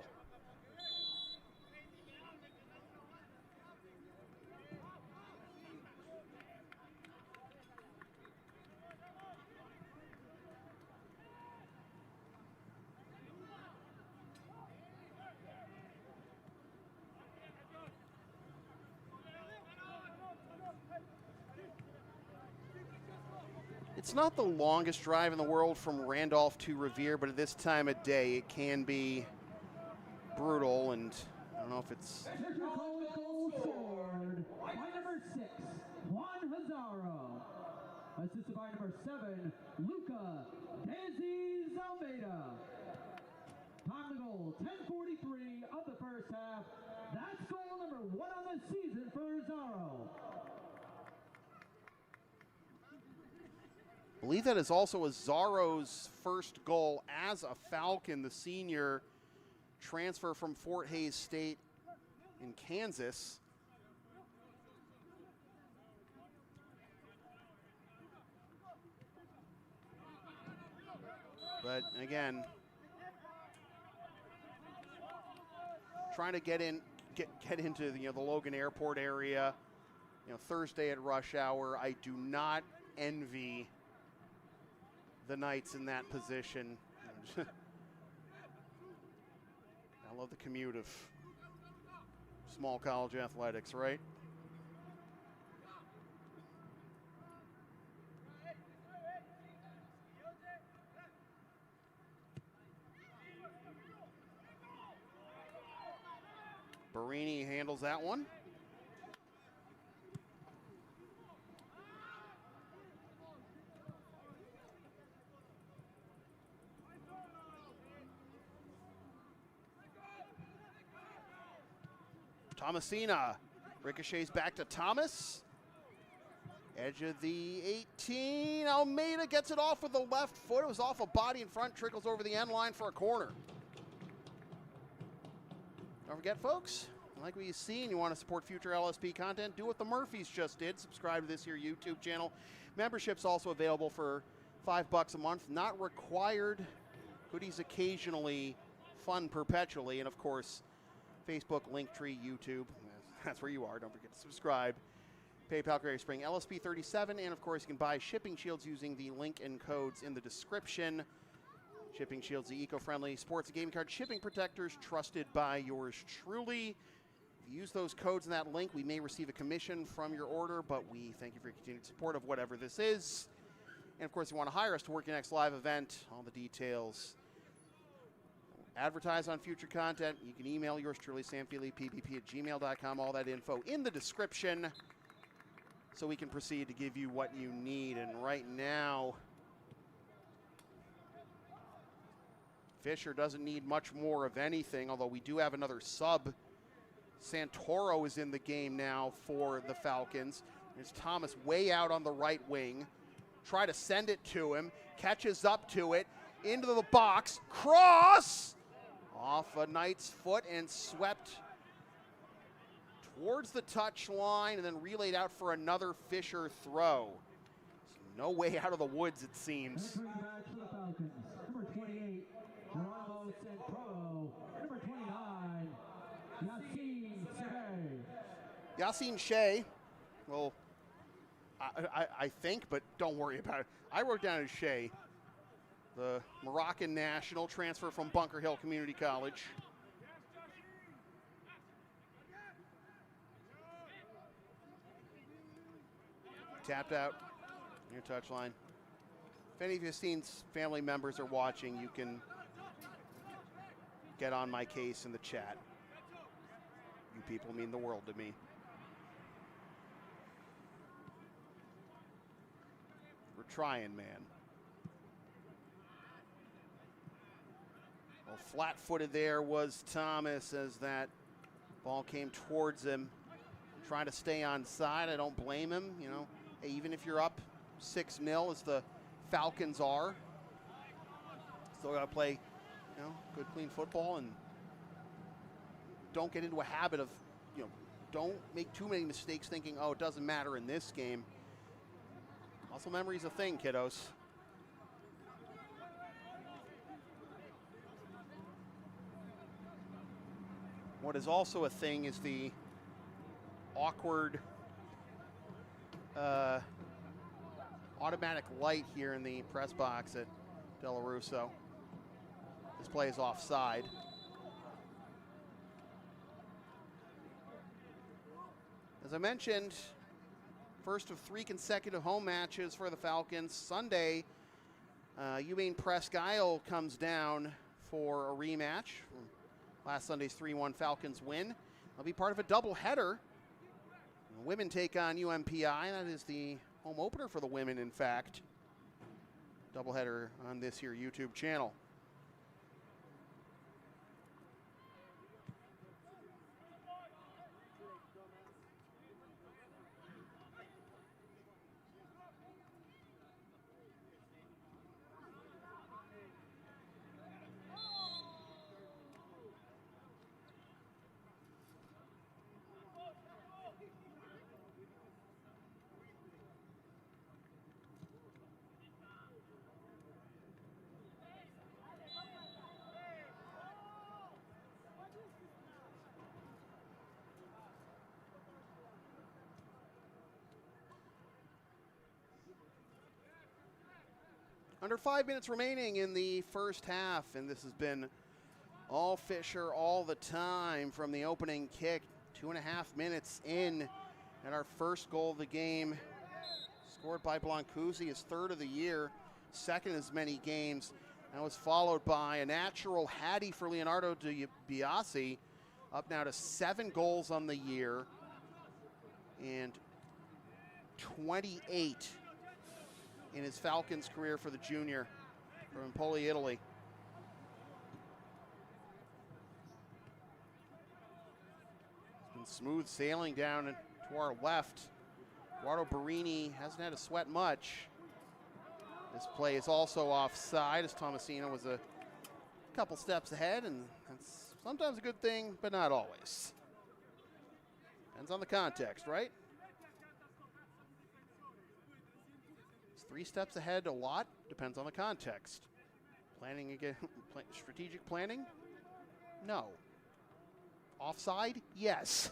[SPEAKER 2] It's not the longest drive in the world from Randolph to Revere, but at this time of day, it can be brutal, and I don't know if it's...
[SPEAKER 1] Goal scored by number 6, Juan Azaro. Assisted by number 7, Luca Daisies Almeida. Time to goal, 10:43 of the first half. That's goal number 1 on the season for Azaro.
[SPEAKER 2] I believe that is also Azaro's first goal as a Falcon, the senior transfer from Fort Hays State in Kansas. But again, trying to get into the Logan Airport area, Thursday at rush hour. I do not envy the Knights in that position. I love the commute of small college athletics, right? Barini handles that one. Thomasina ricochets back to Thomas. Edge of the 18. Almeida gets it off with the left foot. It was off a body in front, trickles over the end line for a corner. Don't forget, folks, like what you see and you want to support future LSP content, do what the Murphys just did. Subscribe to this here YouTube channel. Membership's also available for $5 a month. Not required. Hoodies occasionally, fun perpetually, and of course, Facebook, Linktree, YouTube. That's where you are. Don't forget to subscribe. PayPal, Greater Spring, LSP 37, and of course, you can buy shipping shields using the link and codes in the description. Shipping shields, the eco-friendly sports and gaming card shipping protectors trusted by yours truly. If you use those codes in that link, we may receive a commission from your order, but we thank you for your continued support of whatever this is. And of course, if you want to hire us to work your next live event, all the details. Advertise on future content. You can email yours truly, samfeelyppp@gmail.com. All that info in the description so we can proceed to give you what you need. And right now, Fisher doesn't need much more of anything, although we do have another sub. Santoro is in the game now for the Falcons. There's Thomas way out on the right wing. Try to send it to him. Catches up to it. Into the box. Cross! Off a Knight's foot and swept towards the touch line and then relayed out for another Fisher throw. No way out of the woods, it seems.
[SPEAKER 1] Entering back for the Falcons, number 28, Geronimo Santoro. Number 29, Yassine Shea.
[SPEAKER 2] Yassine Shea, well, I think, but don't worry about it. I wrote down as Shea, the Moroccan national, transfer from Bunker Hill Community College. Tapped out near touchline. If any of Yassine's family members are watching, you can get on my case in the chat. You people mean the world to me. We're trying, man. Well, flat-footed there was Thomas as that ball came towards him. Trying to stay on side. I don't blame him. You know, hey, even if you're up 6-0 as the Falcons are, still got to play, you know, good, clean football and don't get into a habit of, you know, don't make too many mistakes thinking, oh, it doesn't matter in this game. Muscle memory's a thing, kiddos. What is also a thing is the awkward automatic light here in the press box at Della Russo. This play is offside. As I mentioned, first of 3 consecutive home matches for the Falcons. Sunday, UMaine Presque Isle comes down for a rematch. Last Sunday's 3-1 Falcons win. They'll be part of a doubleheader. The women take on UMPI. That is the home opener for the women, in fact. Doubleheader on this here YouTube channel. Under 5 minutes remaining in the first half, and this has been all Fisher all the time from the opening kick. 2.5 minutes in, and our first goal of the game, scored by Blancuzzi, his 3rd of the year, 2nd as many games. That was followed by a natural Hattie for Leonardo DiBiase, up now to 7 goals on the year, and 28 in his Falcons career for the junior from Empoli, Italy. It's been smooth sailing down to our left. Eduardo Barini hasn't had to sweat much. This play is also offside as Tomasino was a couple steps ahead, and that's sometimes a good thing, but not always. Depends on the context, right? It's 3 steps ahead a lot. Depends on the context. Planning again, strategic planning? No. Offside? Yes.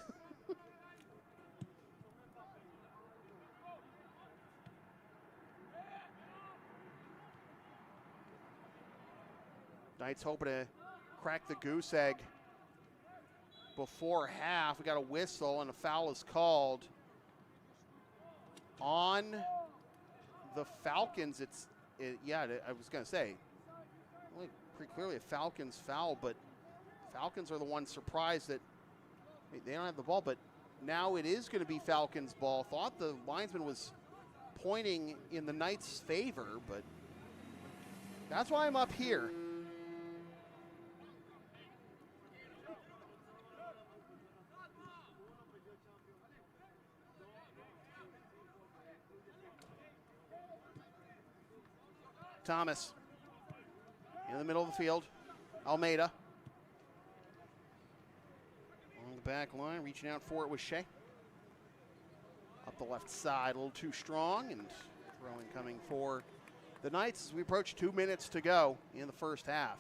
[SPEAKER 2] Knights hoping to crack the goose egg before half. We got a whistle and a foul is called on the Falcons. I was going to say, pretty clearly a Falcons foul, but Falcons are the ones surprised that they don't have the ball, but now it is going to be Falcons ball. Thought the linesman was pointing in the Knights' favor, but that's why I'm up here. Thomas in the middle of the field. Almeida along the back line, reaching out for it with Shea. Up the left side, a little too strong, and throwing coming for the Knights as we approach 2 minutes to go in the first half.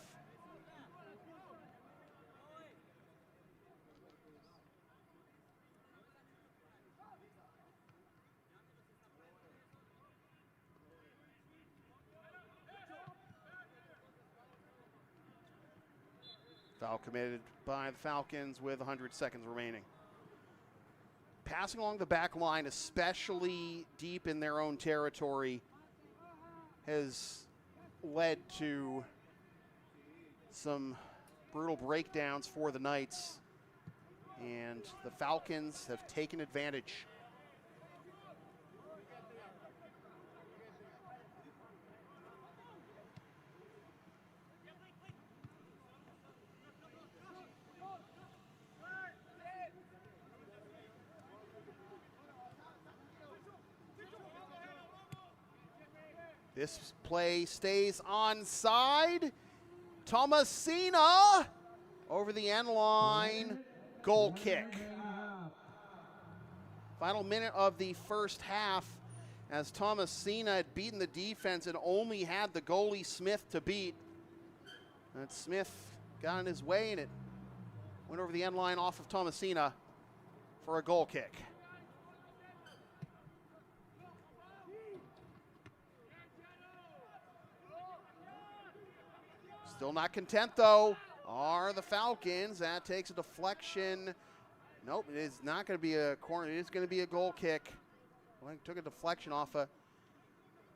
[SPEAKER 2] Foul committed by the Falcons with 100 seconds remaining. Passing along the back line, especially deep in their own territory, has led to some brutal breakdowns for the Knights, and the Falcons have taken advantage. This play stays onside. Tomasina over the end line. Goal kick. Final minute of the first half as Tomasina had beaten the defense and only had the goalie Smith to beat. And Smith got in his way and it went over the end line off of Tomasina for a goal kick. Still not content, though, are the Falcons. That takes a deflection. Nope, it is not going to be a corner. It is going to be a goal kick. Well, took a deflection off a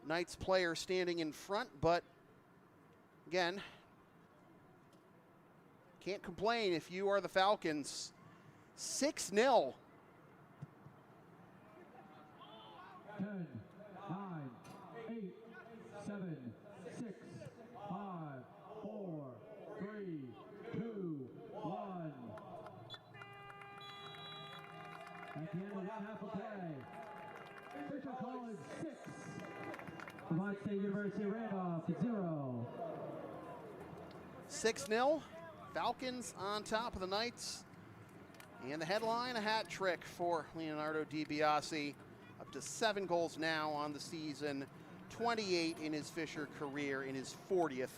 [SPEAKER 2] Knights player standing in front, but again, can't complain if you are the Falcons. 6-0.
[SPEAKER 1] 10, 9, 8, 7, 6, 5, 4, 3, 2, 1. At the end of one half of play, Fisher College 6, Vermont State University Randolph 0.
[SPEAKER 2] 6-0. Falcons on top of the Knights. And the headline, a hat trick for Leonardo DiBiase. Up to 7 goals now on the season. 28 in his Fisher career, in his 40th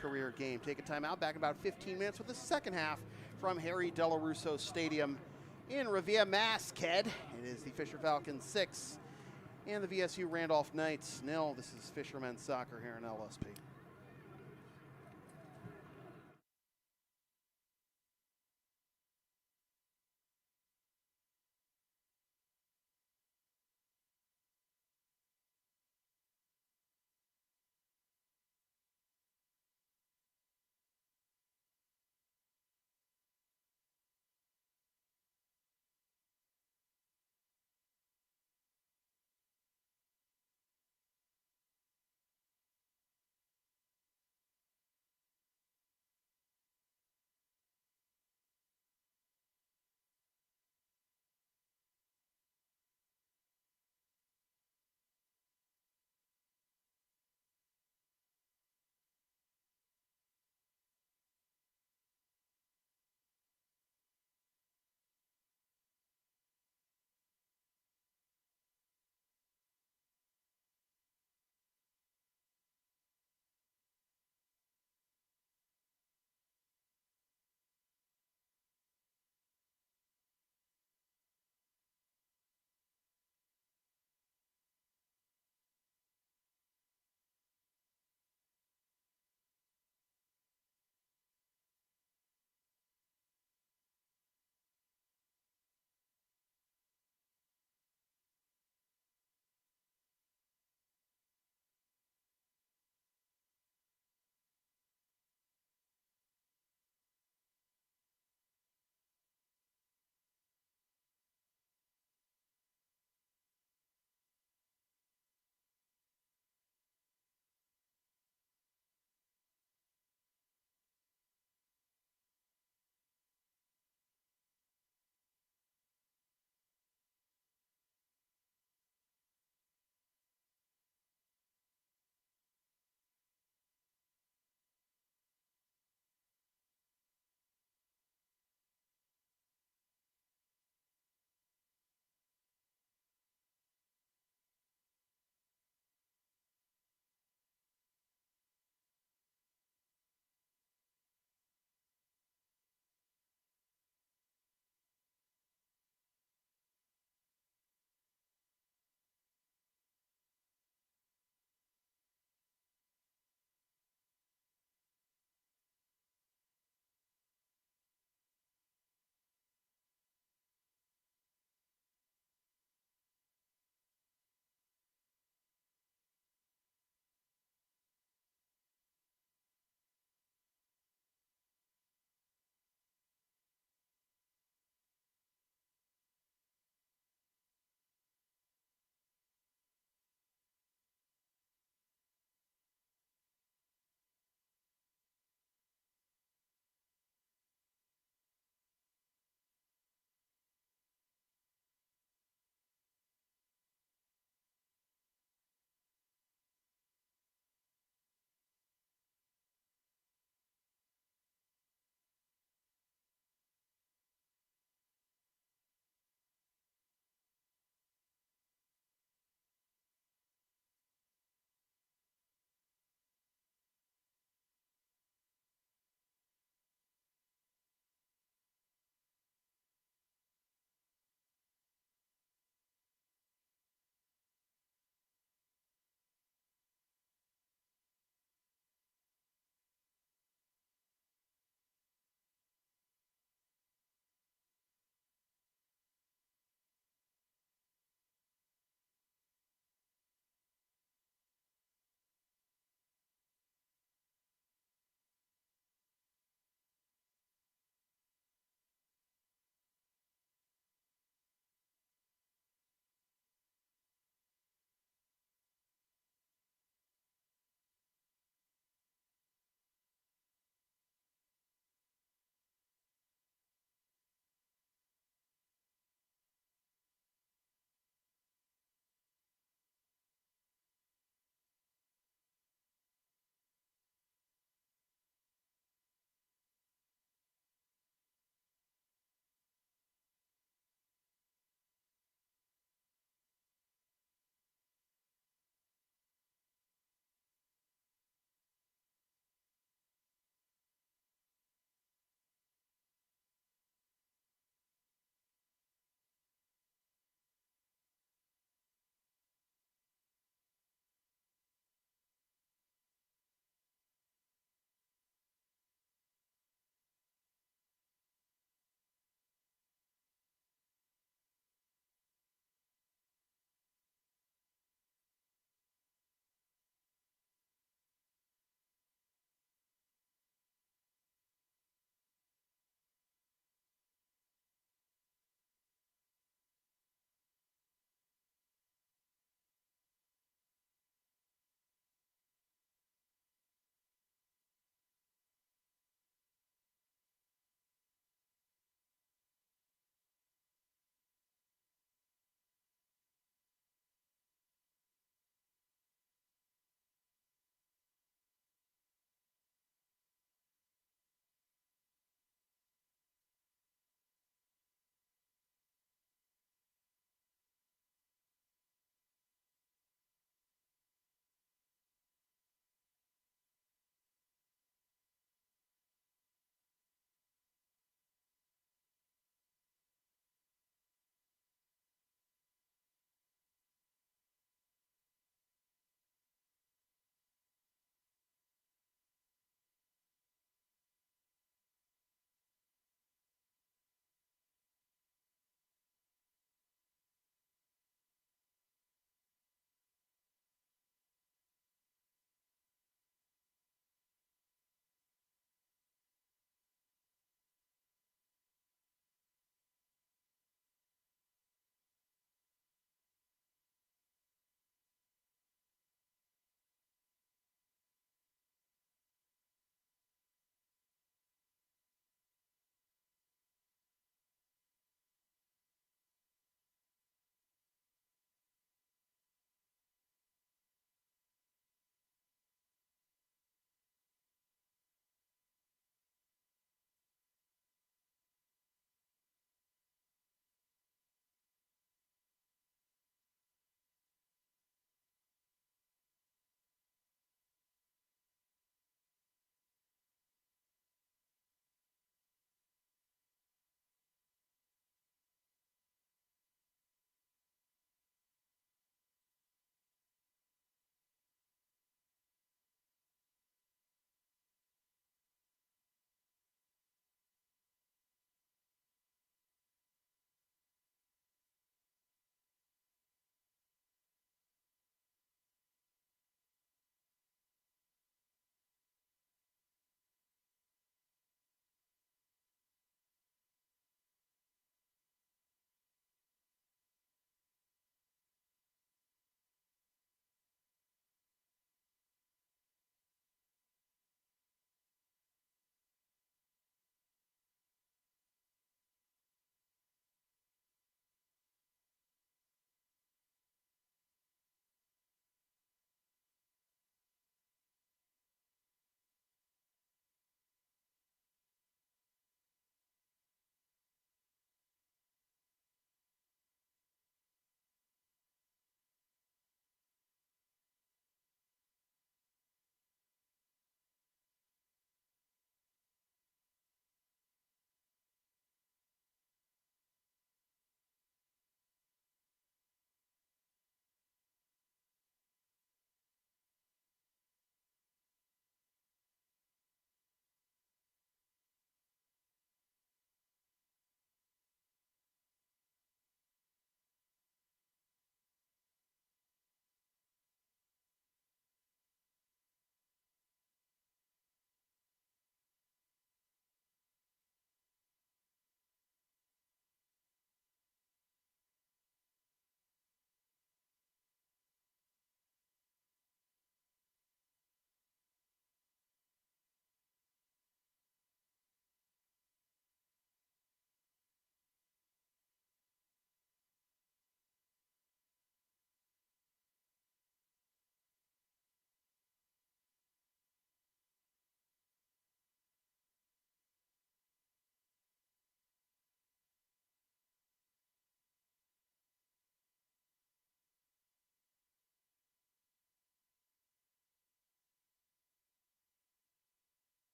[SPEAKER 2] career game. Take a timeout, back in about 15 minutes with the second half from Harry Delarusso Stadium in Revere, Mass. It is the Fisher Falcons 6 and the VSU Randolph Knights 0. This is Fishermen's Soccer here in LSP.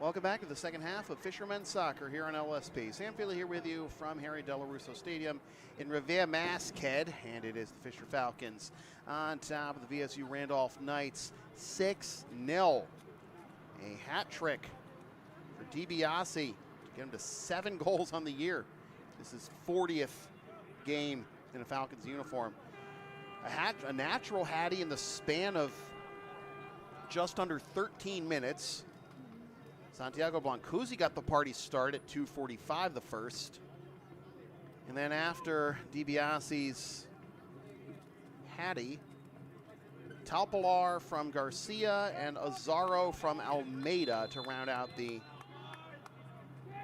[SPEAKER 2] Welcome back to the second half of Fishermen's Soccer here on LSP. Sam Feely here with you from Harry Delarusso Stadium in Revere, Mass, Ked, and it is the Fisher Falcons on top of the VSU Randolph Knights, 6-0. A hat trick for DiBiase to get him to 7 goals on the year. This is 40th game in a Falcons uniform. A natural hattie in the span of just under 13 minutes. Santiago Blancuzzi got the party start at 2:45 the first. And then after DiBiase's hattie, Talpilar from Garcia and Azaro from Almeida to round out the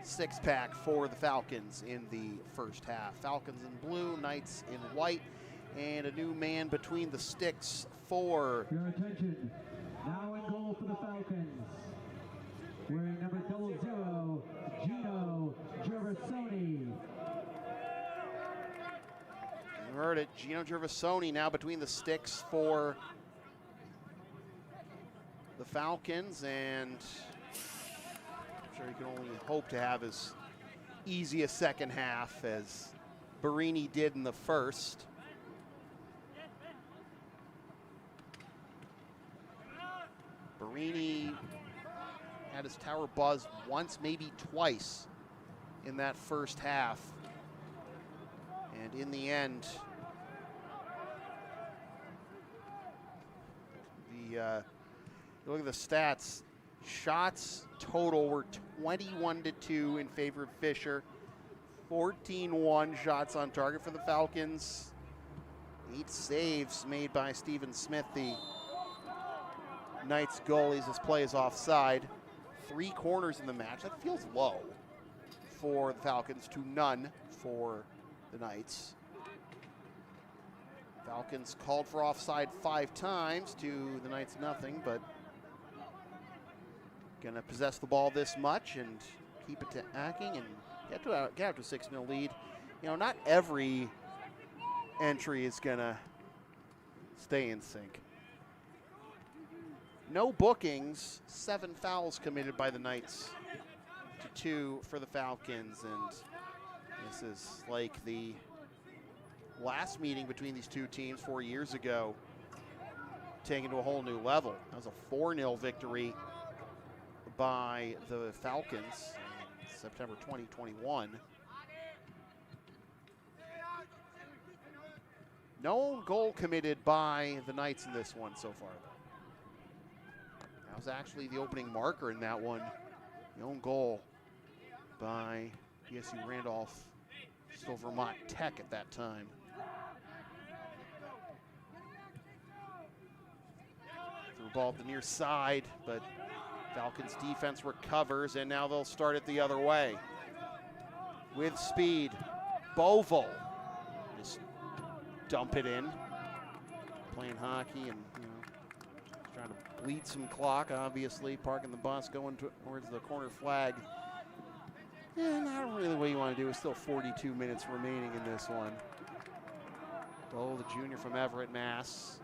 [SPEAKER 2] six-pack for the Falcons in the first half. Falcons in blue, Knights in white, and a new man between the sticks for...
[SPEAKER 1] Your attention, now in goal for the Falcons. Wearing number 00, Gino Gervasoni.
[SPEAKER 2] You heard it, Gino Gervasoni now between the sticks for the Falcons, and I'm sure he can only hope to have as easy a second half as Barini did in the first. Barini had his tower buzz once, maybe twice in that first half. And in the end, look at the stats. Shots total were 21-2 in favor of Fisher. 14-1 shots on target for the Falcons. 8 saves made by Stephen Smith, the Knights goalies. His play is offside. 3 corners in the match. That feels low for the Falcons to none for the Knights. Falcons called for offside 5 times to the Knights nothing, but gonna possess the ball this much and keep it to attacking and get out to a 6-0 lead. You know, not every entry is gonna stay in sync. No bookings, 7 fouls committed by the Knights to 2 for the Falcons, and this is like the last meeting between these two teams 4 years ago, taken to a whole new level. That was a 4-0 victory by the Falcons in September 2021. No goal committed by the Knights in this one so far, though. That was actually the opening marker in that one. The own goal by VSU Randolph, still Vermont Tech at that time. Threw the ball at the near side, but Falcons defense recovers, and now they'll start it the other way. With speed, Boval just dump it in. Playing hockey and, you know, trying to bleed some clock, obviously. Parking the bus, going towards the corner flag. Not really what you want to do. It's still 42 minutes remaining in this one. Dole, the junior from Everett, Mass.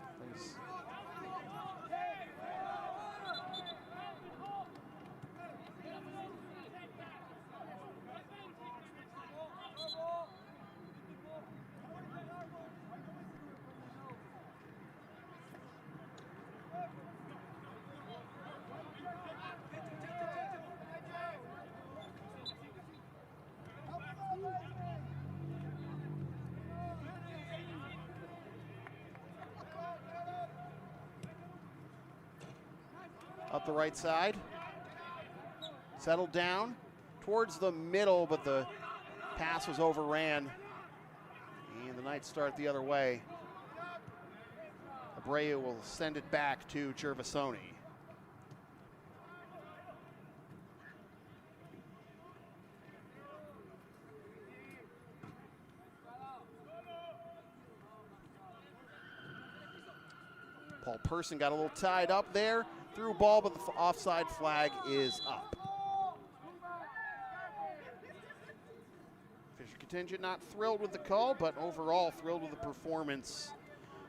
[SPEAKER 2] Up the right side, settled down towards the middle, but the pass was overran, and the Knights start the other way. Abreu will send it back to Gervasoni. Paul Person got a little tied up there. Through ball, but the offside flag is up. Fisher contingent not thrilled with the call, but overall thrilled with the performance,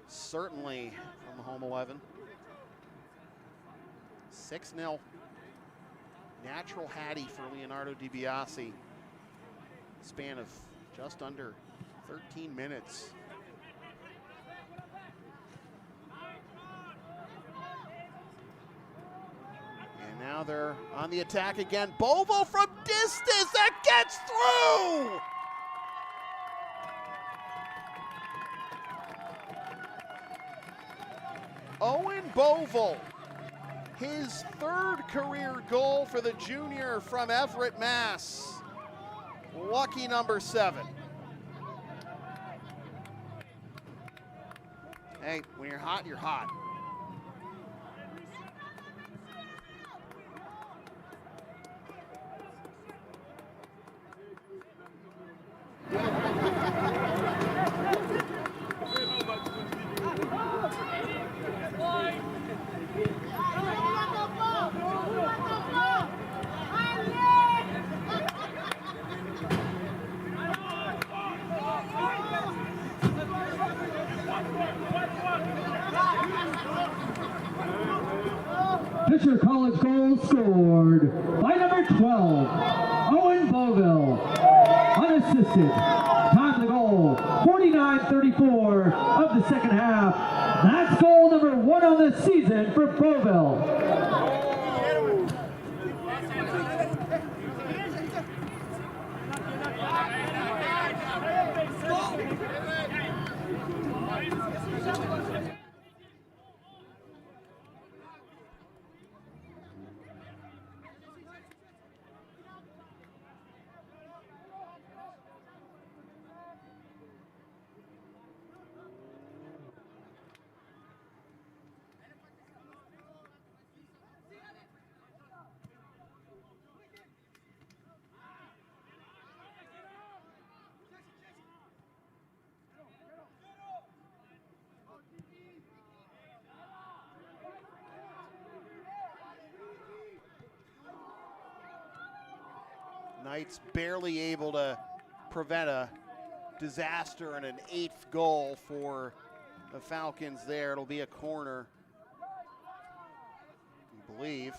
[SPEAKER 2] certainly from the home 11. 6-0. natural Hattie for Leonardo DiBiase. Span of just under 13 minutes. And now they're on the attack again. Bovo from distance, that gets through! Owen Bovell, his third career goal for the junior from Everett, Mass. Lucky number 7. Hey, when you're hot, you're hot.
[SPEAKER 1] Fisher College goal scored by number 12, Owen Bovell, unassisted. Time of the goal, 49:34 of the second half. That's goal number 1 on the season for Bovell. Knights barely able to prevent a disaster and an 8th goal for the Falcons there. It'll be a corner, I believe.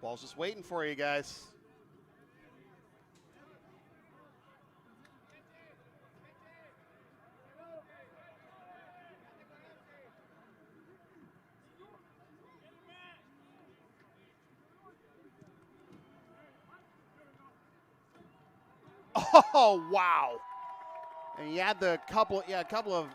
[SPEAKER 1] Ball's just waiting for you guys. Oh, wow. And you had a couple of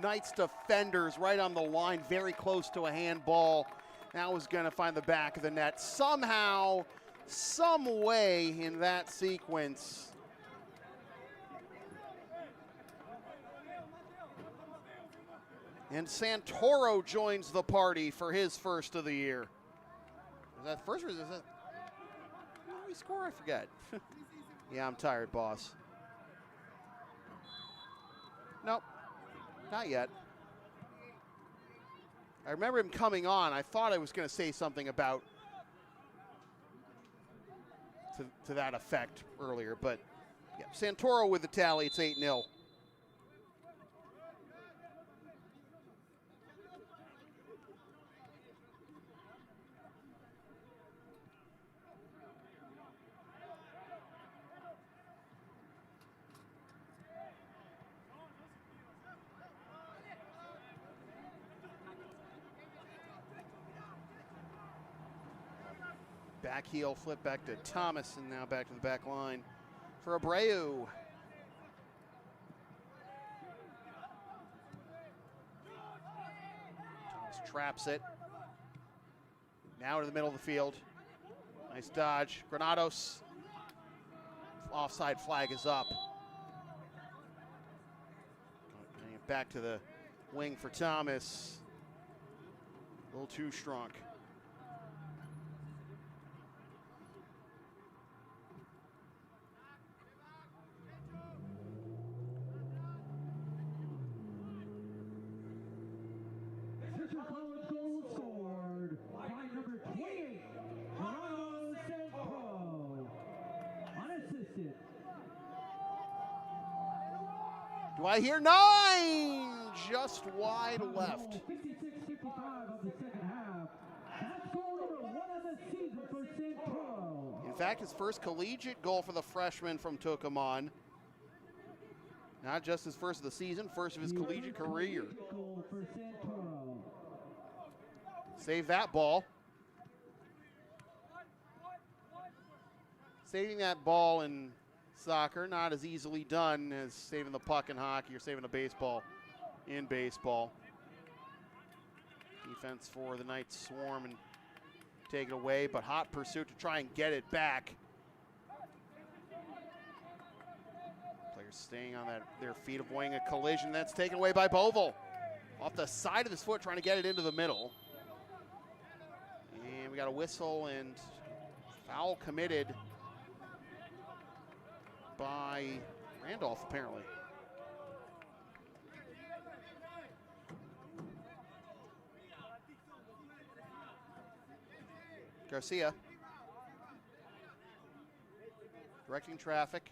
[SPEAKER 1] Knights defenders right on the line, very close to a handball. That was going to find the back of the net. Somehow, some way in that sequence. And Santoro joins the party for his first of the year. Is that first or is that? How did we score? I forget. Yeah, I'm tired, boss. Nope, not yet. I remember him coming on. I thought I was going to say something about to that effect earlier, but yeah, Santoro with the tally. It's 8-0. Back heel, flip back to Thomas, and now back to the back line for Abreu. Thomas traps it. Now to the middle of the field. Nice dodge. Granados. Offside flag is up. Back to the wing for Thomas. A little too strong. College goal scored by number 28, Randolph unassisted.
[SPEAKER 2] Do I hear 9? just wide left.
[SPEAKER 1] 56-55 of the second half. That's goal number 1 of the season for Santoro.
[SPEAKER 2] In fact, his first collegiate goal for the freshman from Tucumán. Not just his first of the season, first of his collegiate career.
[SPEAKER 1] Goal for Santoro.
[SPEAKER 2] Save that ball. Saving that ball in soccer, not as easily done as saving the puck in hockey or saving a baseball in baseball. Defense for the Knights swarm and take it away, but hot pursuit to try and get it back. Players staying on their feet, avoiding a collision. That's taken away by Boval. Off the side of his foot, trying to get it into the middle. And we got a whistle and foul committed by Randolph, apparently. Garcia directing traffic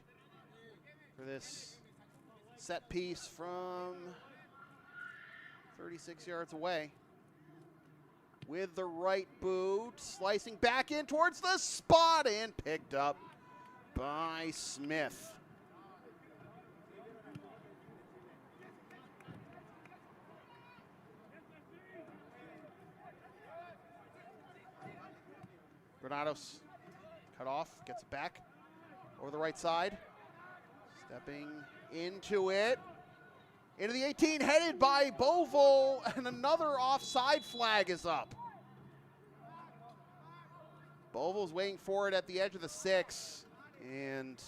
[SPEAKER 2] for this set piece from 36 yards away. With the right boot, slicing back in towards the spot and picked up by Smith. Granados cut off, gets it back over the right side. Stepping into it. Into the 18, headed by Boval, and another offside flag is up. Boval's waiting for it at the edge of the 6, and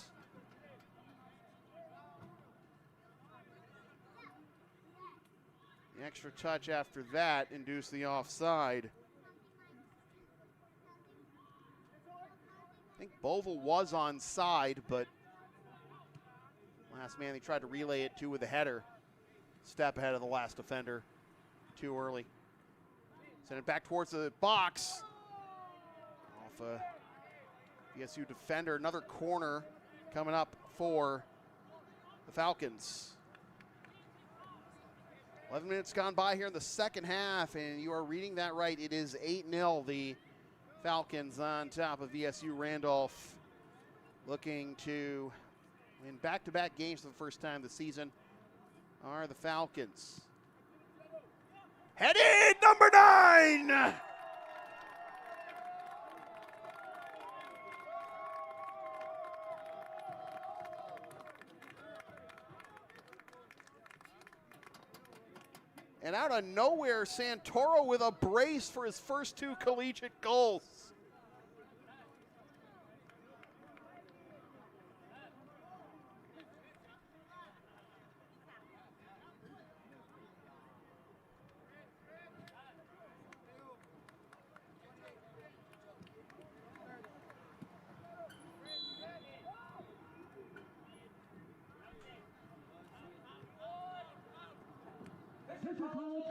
[SPEAKER 2] the extra touch after that induced the offside. I think Boval was onside, but last man they tried to relay it to with a header. Step ahead of the last defender, too early. Send it back towards the box. Off a VSU defender, another corner coming up for the Falcons. 11 minutes gone by here in the second half, and you are reading that right. It is 8-0, the Falcons on top of VSU Randolph, looking to win back-to-back games for the first time this season. Are the Falcons. Headed, number 9! And out of nowhere, Santoro with a brace for his first 2 collegiate goals.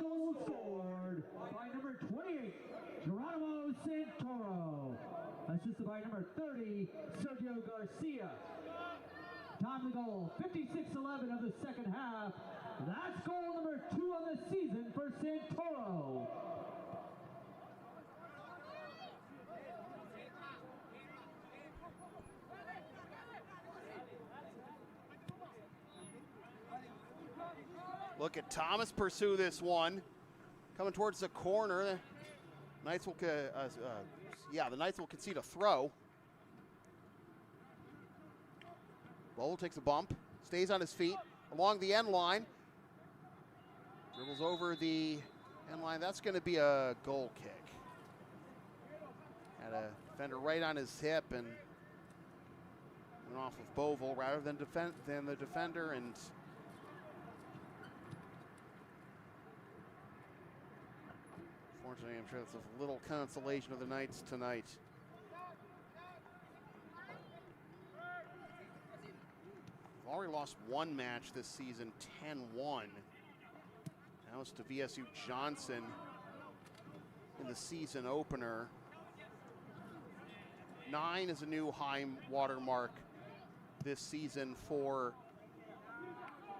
[SPEAKER 1] Goal scored by number 28, Geronimo Santoro. Assisted by number 30, Sergio Garcia. Time of the goal, 56-11 of the second half. That's goal number 2 on the season for Santoro.
[SPEAKER 2] Look at Thomas pursue this one. Coming towards the corner. The Knights will, the Knights will concede a throw. Bowl takes a bump, stays on his feet along the end line. Dribbles over the end line. That's going to be a goal kick. Had a defender right on his hip and went off of Boval rather than the defender, and fortunately, I'm sure that's a little consolation of the Knights tonight. We've already lost one match this season, 10-1. That was to VSU Johnson in the season opener. 9 is a new high watermark this season for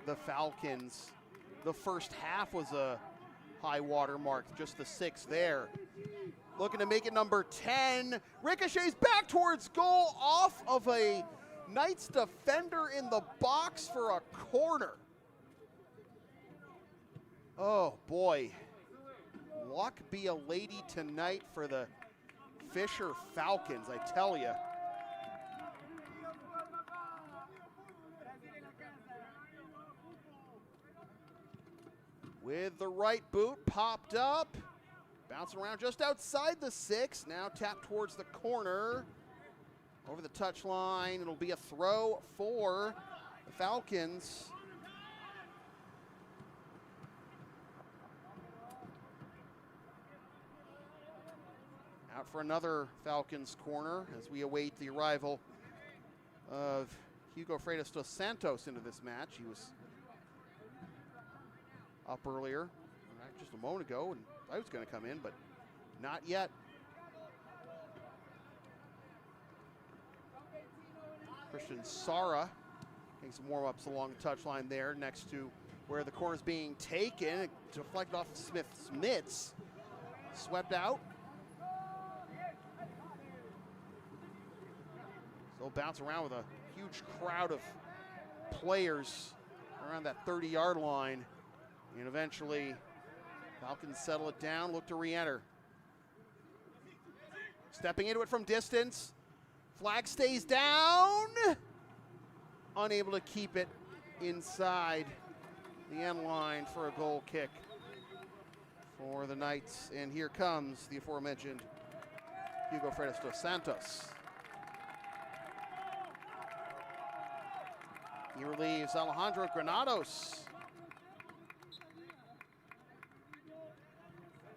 [SPEAKER 2] the Falcons. the first half was a high water mark, just the 6 there. Looking to make it number 10. Ricochets back towards goal off of a Knights defender in the box for a corner. Oh boy. Luck be a lady tonight for the Fisher Falcons, I tell you. With the right boot, popped up. Bouncing around just outside the 6. Now tapped towards the corner. Over the touchline. It'll be a throw for the Falcons. Out for another Falcons corner as we await the arrival of Hugo Freitas dos Santos into this match. He was up earlier, just a moment ago, and I was going to come in, but not yet. Christian Sara getting some warm-ups along the touchline there next to where the corner's being taken. It deflected off Smith's mitts. Swept out. Still bounce around with a huge crowd of players around that 30-yard line. And eventually, Falcons settle it down, look to re-enter. Stepping into it from distance. Flag stays down. Unable to keep it inside the end line for a goal kick for the Knights. And here comes the aforementioned Hugo Freitas dos Santos. He relieves Alejandro Granados.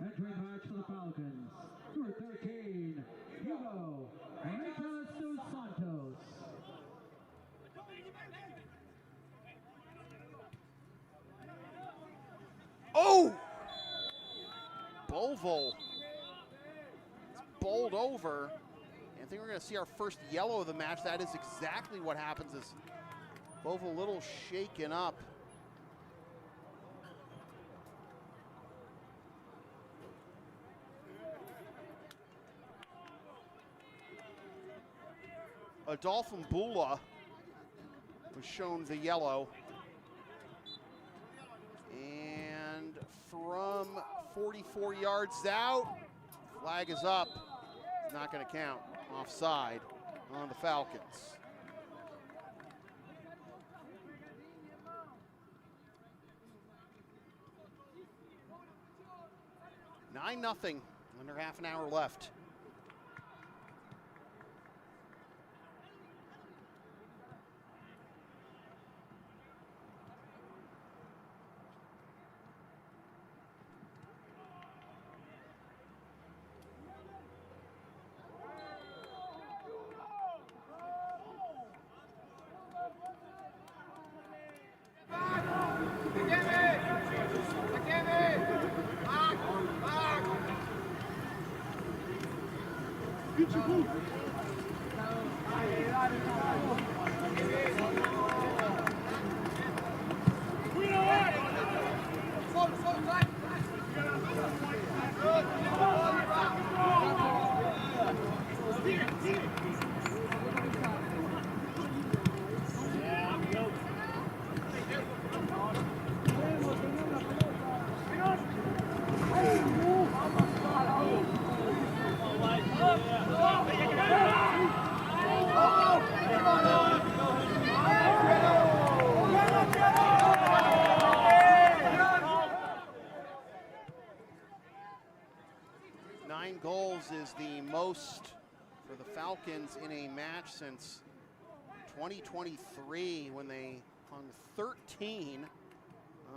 [SPEAKER 1] Entering match for the Falcons, number 13, Hugo Freitas dos Santos.
[SPEAKER 2] Oh! Boval. It's bowled over. And I think we're going to see our first yellow of the match. That is exactly what happens, is Boval a little shaken up. Adolph Mbula was shown the yellow. And from 44 yards out, flag is up. It's not going to count. Offside on the Falcons. 9-0, under half an hour left. Is the most for the Falcons in a match since 2023, when they hung 13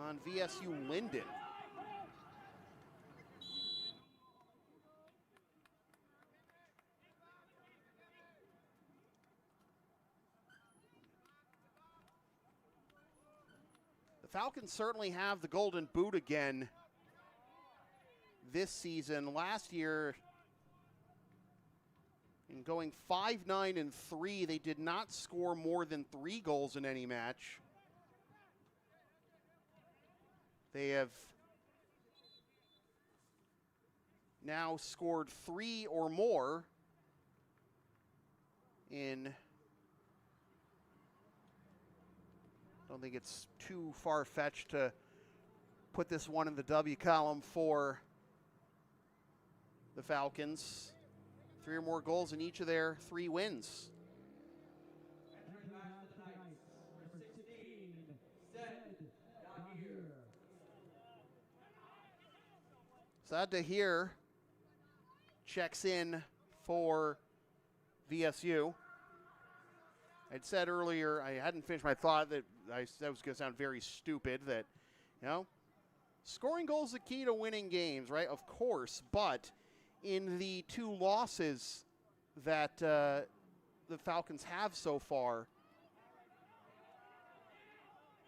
[SPEAKER 2] on VSU Linden. The Falcons certainly have the golden boot again this season. Last year, in going 5-9-3, they did not score more than 3 goals in any match. They have now scored 3 or more in, I don't think it's too far-fetched to put this one in the W column for the Falcons. 3 or more goals in each of their 3 wins. Sad to hear checks in for VSU. I'd said earlier, I hadn't finished my thought that that was going to sound very stupid, that, you know, scoring goals is the key to winning games, right? Of course, but in the 2 losses that the Falcons have so far,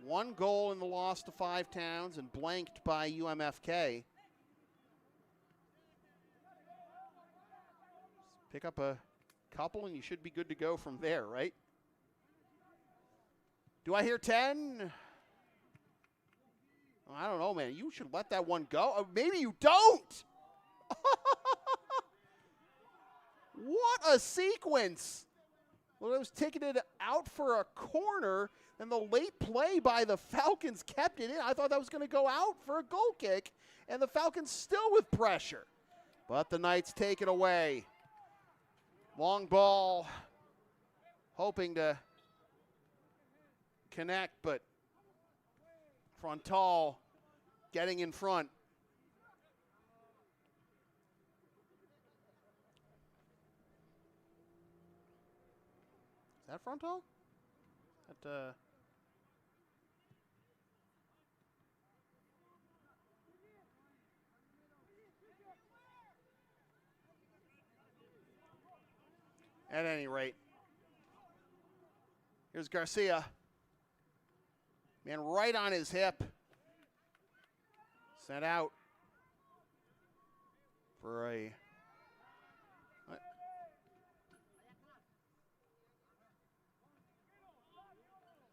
[SPEAKER 2] 1 goal in the loss to 5 Towns and blanked by UMFK. Pick up a couple and you should be good to go from there, right? Do I hear 10? Oh, I don't know, man. You should let that one go. Oh, maybe you don't. What a sequence. Well, it was ticketed out for a corner, and the late play by the Falcons kept it in. I thought that was going to go out for a goal kick, and the Falcons still with pressure. But the Knights take it away. Long ball, hoping to connect, but Frontal getting in front. Is that Frontal? That, At any rate, here's Garcia. Man, right on his hip. Sent out for a... What?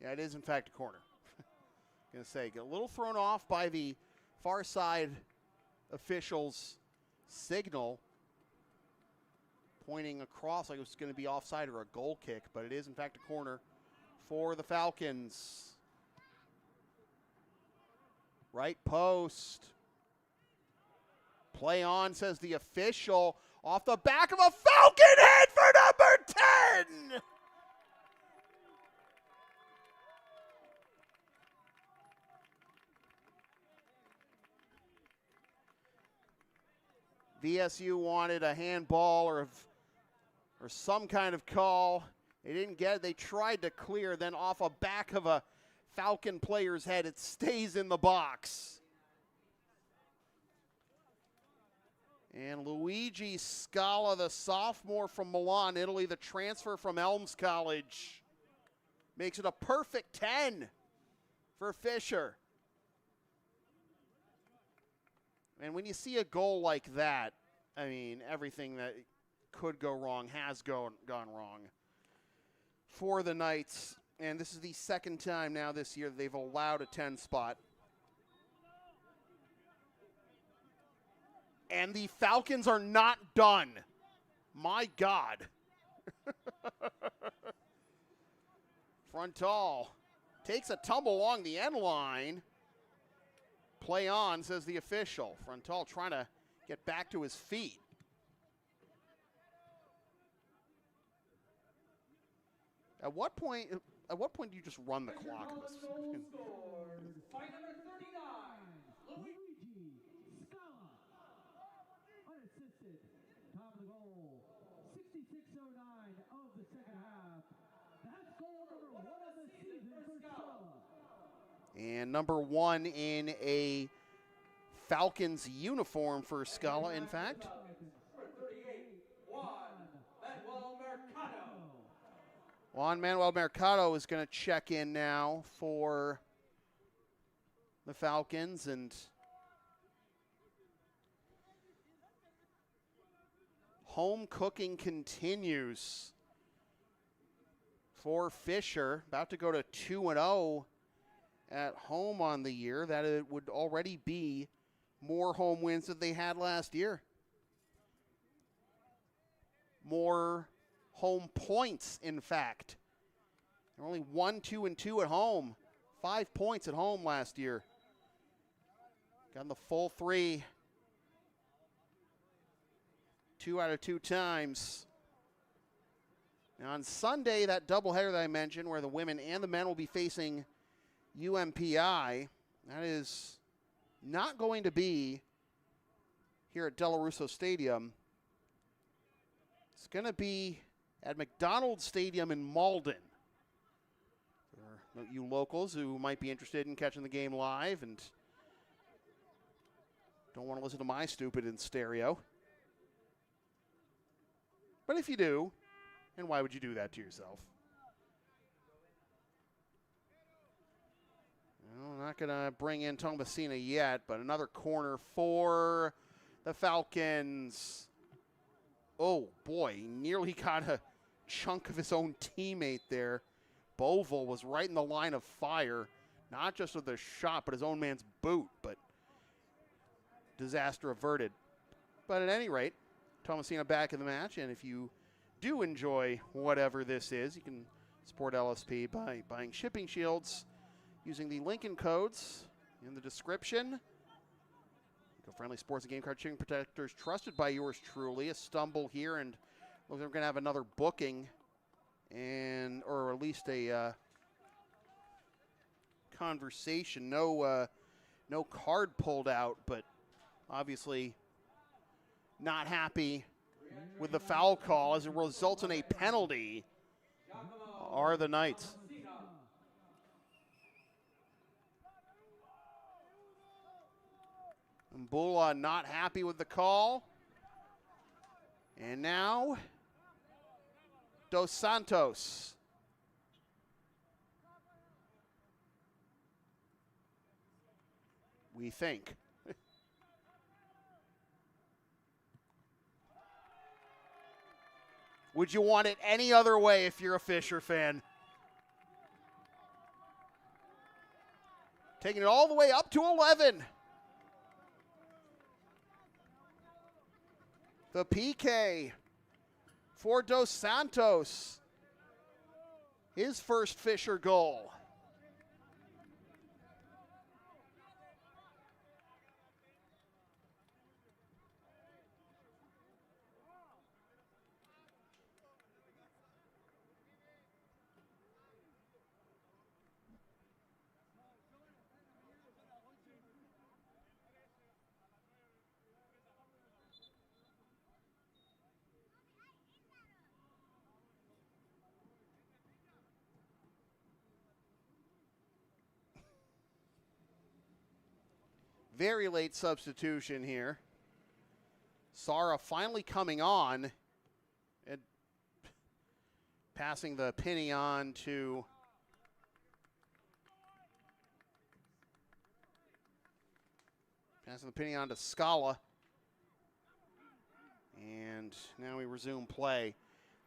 [SPEAKER 2] Yeah, it is in fact a corner. Gonna say, get a little thrown off by the far side official's signal, pointing across like it was going to be offside or a goal kick, but it is in fact a corner for the Falcons. Right post. Play on, says the official, off the back of a Falcon head for number 10. VSU wanted a handball or some kind of call. They didn't get it. They tried to clear, then off a back of a Falcon player's head, it stays in the box. And Luigi Scala, the sophomore from Milan, Italy, the transfer from Elms College, makes it a perfect 10 for Fisher. And when you see a goal like that, I mean, everything that could go wrong has gone wrong for the Knights. And this is the 2nd time now this year they've allowed a 10 spot. And the Falcons are not done. My God. Frontal takes a tumble along the end line. Play on, says the official. Frontal trying to get back to his feet. At what point do you just run the clock?
[SPEAKER 1] By number 39, Luigi Scala. Unassisted. Top of the goal. 66:09 of the second half. That's goal number 1 of the season for Scala.
[SPEAKER 2] And number 1 in a Falcons uniform for Scala, in fact. Juan Manuel Mercado is going to check in now for the Falcons, and home cooking continues for Fisher. About to go to 2-0 at home on the year, that it would already be more home wins than they had last year. More home points, in fact. They're only 1-2-2 at home. 5 points at home last year. Got in the full 3. 2 out of 2 times. Now on Sunday, that doubleheader that I mentioned, where the women and the men will be facing UMPI, that is not going to be here at Del Russo Stadium. It's going to be at McDonald Stadium in Malden. For you locals who might be interested in catching the game live and don't want to listen to my stupid in stereo. But if you do, and why would you do that to yourself? Well, I'm not going to bring in Tomasina yet, but another corner for the Falcons. Oh, boy, he nearly got a chunk of his own teammate there. Bovell was right in the line of fire, not just with the shot, but his own man's boot, but disaster averted. But at any rate, Tomasina back in the match, and if you do enjoy whatever this is, you can support LSP by buying shipping shields using the link and codes in the description. Eco-friendly sports and game card shipping protectors trusted by yours truly. A stumble here, and we're going to have another booking, and or at least a conversation. No card pulled out, but obviously not happy with the foul call as it results in a penalty are the Knights. Mbula not happy with the call. And now, Dos Santos. We think. Would you want it any other way if you're a Fisher fan? Taking it all the way up to 11. The PK for Dos Santos. His first Fisher goal. Very late substitution here. Sara finally coming on and passing the penny on to Scala. And now we resume play.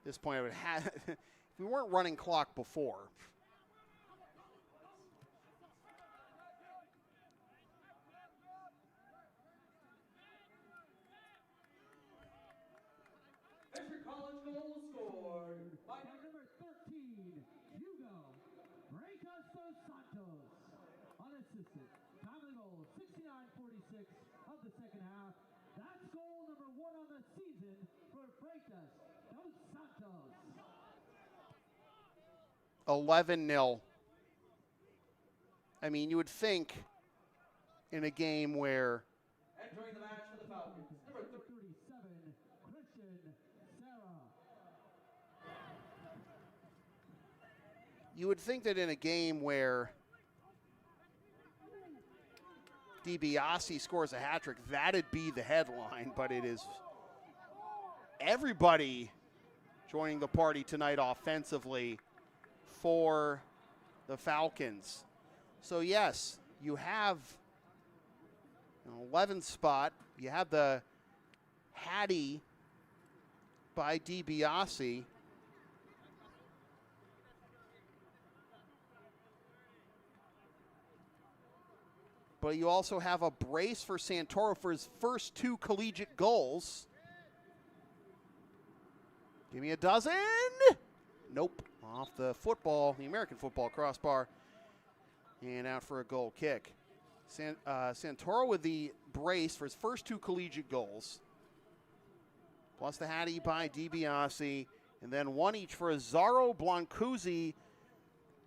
[SPEAKER 2] At this point, I would have if we weren't running clock before.
[SPEAKER 1] Unassisted. Time of the goal, 69:46 of the second half. That's goal number 1 on the season for Freitas Dos Santos.
[SPEAKER 2] 11-0. I mean, you would think in a game where
[SPEAKER 1] entering the match for the Falcons, number 37, Christian Sarah.
[SPEAKER 2] you would think that in a game where DiBiase scores a hat trick, that'd be the headline, but it is everybody joining the party tonight offensively for the Falcons. So yes, you have an 11 spot. You have the Hattie by DiBiase. but you also have a brace for Santoro for his first 2 collegiate goals. Give me a dozen. Nope. Off the football, the American football crossbar, and out for a goal kick. Santoro with the brace for his first 2 collegiate goals, plus the Hattie by DiBiase, and then 1 each for Azzaro, Blancuzzi,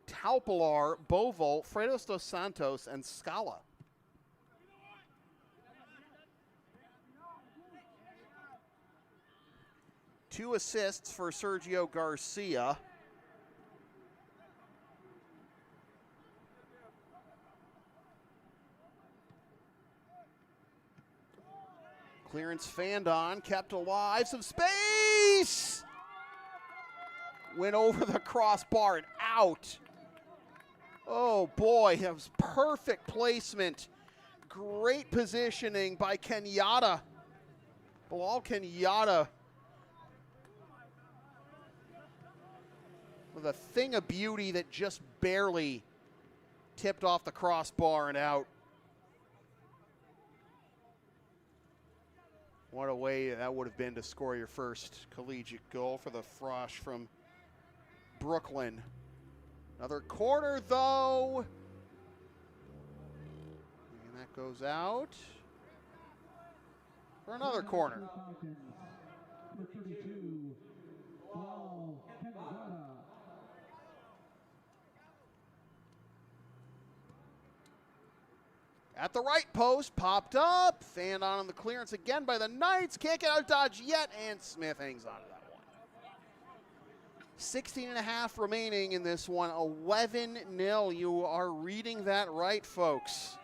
[SPEAKER 2] Taupilar, Bovo, Fredos dos Santos, and Scala. Two assists for Sergio Garcia. Clearance fanned on, kept alive, some space! Went over the crossbar and out. Oh boy, that was perfect placement. Great positioning by Kenyatta. Bilal Kenyatta with a thing of beauty that just barely tipped off the crossbar and out. What a way that would have been to score your first collegiate goal for the Frosh from Brooklyn. Another corner, though. And that goes out for another corner. At the right post, popped up, fanned on the clearance again by the Knights. Can't get out dodge yet, and Smith hangs on to that one. 16.5 remaining in this one, 11-0. You are reading that right, folks.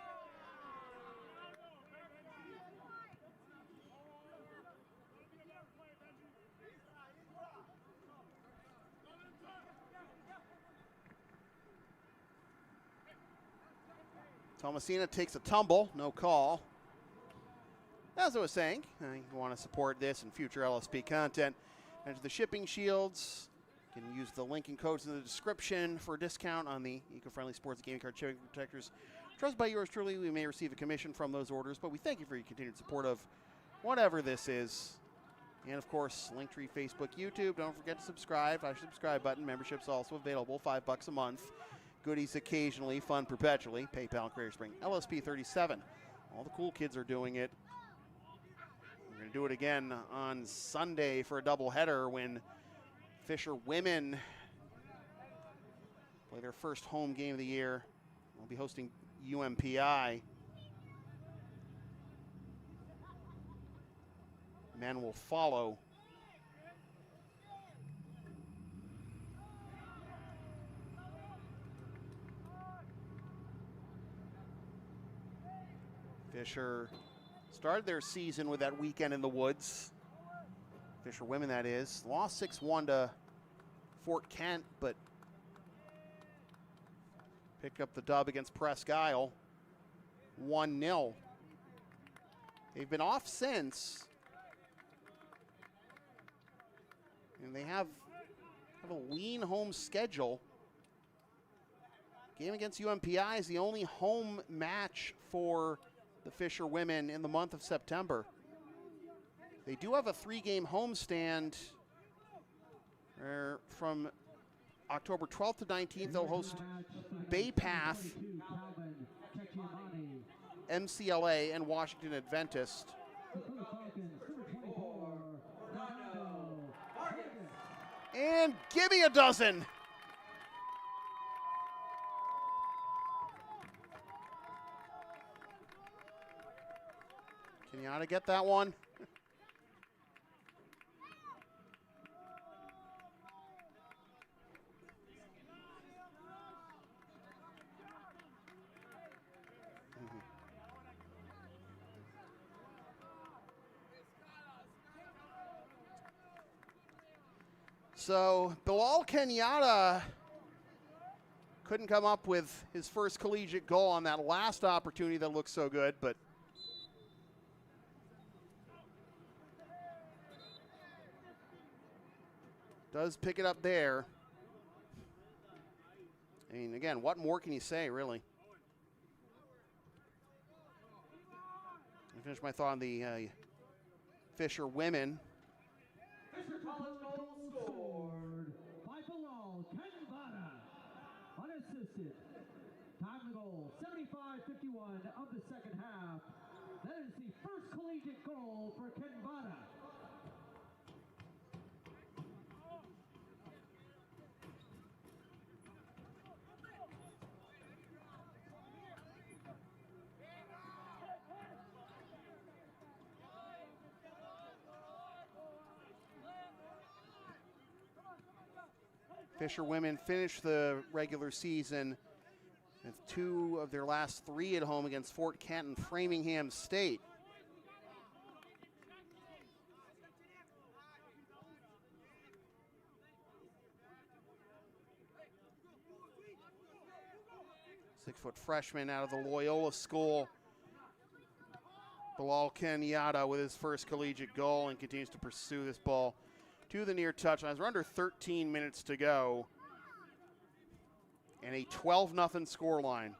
[SPEAKER 2] Tomasina takes a tumble, no call. As I was saying, you want to support this and future LSP content. Enter the shipping shields. You can use the link and codes in the description for a discount on the eco-friendly sports gaming card shipping protectors. Trusted by yours truly, we may receive a commission from those orders, but we thank you for your continued support of whatever this is. And of course, Linktree, Facebook, YouTube. Don't forget to subscribe. Flash the subscribe button. Membership's also available, $5 a month. Goodies occasionally, fun perpetually. PayPal, Creator Spring, LSP 37. All the cool kids are doing it. We're going to do it again on Sunday for a doubleheader when Fisher women play their first home game of the year. We'll be hosting UMPI. Men will follow. Fisher started their season with that weekend in the woods. Fisher women, that is. Lost 6-1 to Fort Kent, but picked up the dub against Presque Isle, 1-0. They've been off since. And they have a lean home schedule. Game against UMPI is the only home match for the Fisher women in the month of September. They do have a 3-game homestand from October 12th to 19th. They'll host Bay Path, MCLA, and Washington Adventist. And give me a dozen. Kenyatta get that one? So Bilal Kenyatta couldn't come up with his first collegiate goal on that last opportunity that looked so good, but does pick it up there. I mean, again, what more can you say, really? finish my thought on the Fisher women.
[SPEAKER 1] Fisher College goal scored by Bilal Kenvada. Unassisted. Time of the goal, 75-51 of the second half. That is the first collegiate goal for Kenvada.
[SPEAKER 2] Fisher women finished the regular season with 2 of their last 3 at home against Fort Kent and Framingham State. Six-foot freshman out of the Loyola School, Bilal Kenyatta, with his first collegiate goal, and continues to pursue this ball to the near touchlines. We're under 13 minutes to go, and a 12-0 scoreline.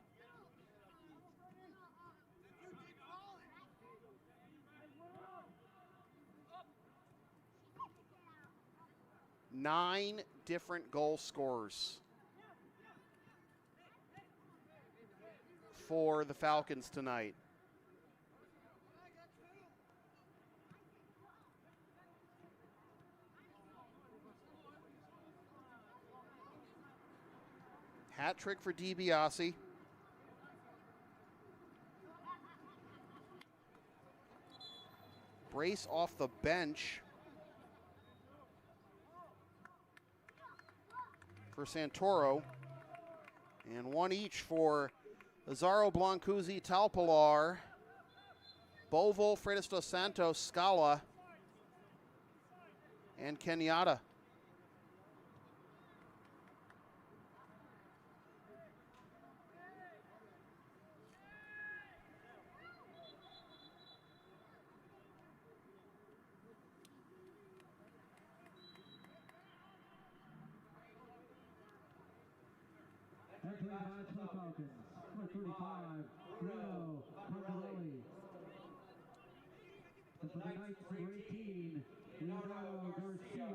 [SPEAKER 2] Nine different goal scorers for the Falcons tonight. Hat trick for DiBiase. Brace off the bench for Santoro. And 1 each for Lazaro, Blancuzzi, Talpilar, Bovo, Freitas dos Santos, Scala, and Kenyatta.
[SPEAKER 1] Entering by the Falcons, number 35, Bruno Cardelli. And for the Knights, number 18, Leonardo Garcia.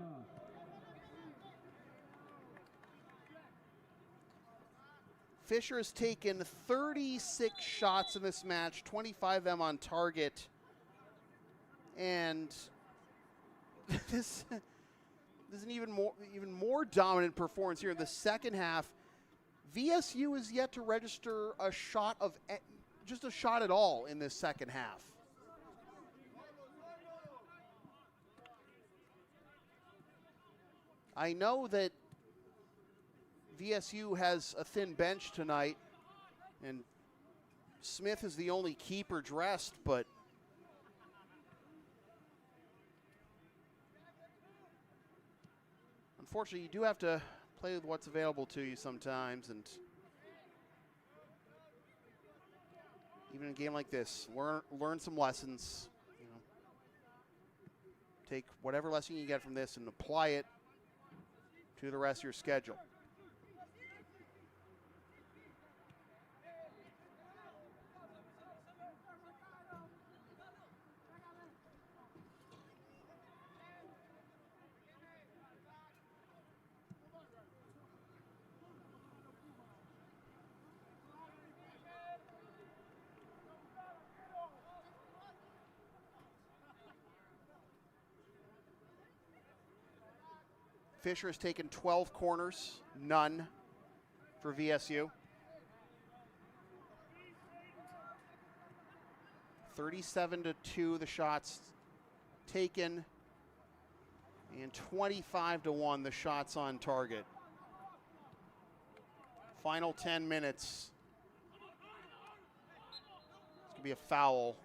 [SPEAKER 2] Fisher has taken 36 shots in this match, 25 of them on target. And this is an even more dominant performance here in the second half. VSU is yet to register a shot of just a shot at all in this second half. I know that VSU has a thin bench tonight, and Smith is the only keeper dressed, but unfortunately you do have to play with what's available to you sometimes, and even in a game like this, learn some lessons. You know, take whatever lesson you get from this and apply it to the rest of your schedule. Fisher has taken 12 corners, none for VSU. 37-2 the shots taken, and 25-1 the shots on target. Final 10 minutes. It's gonna be a foul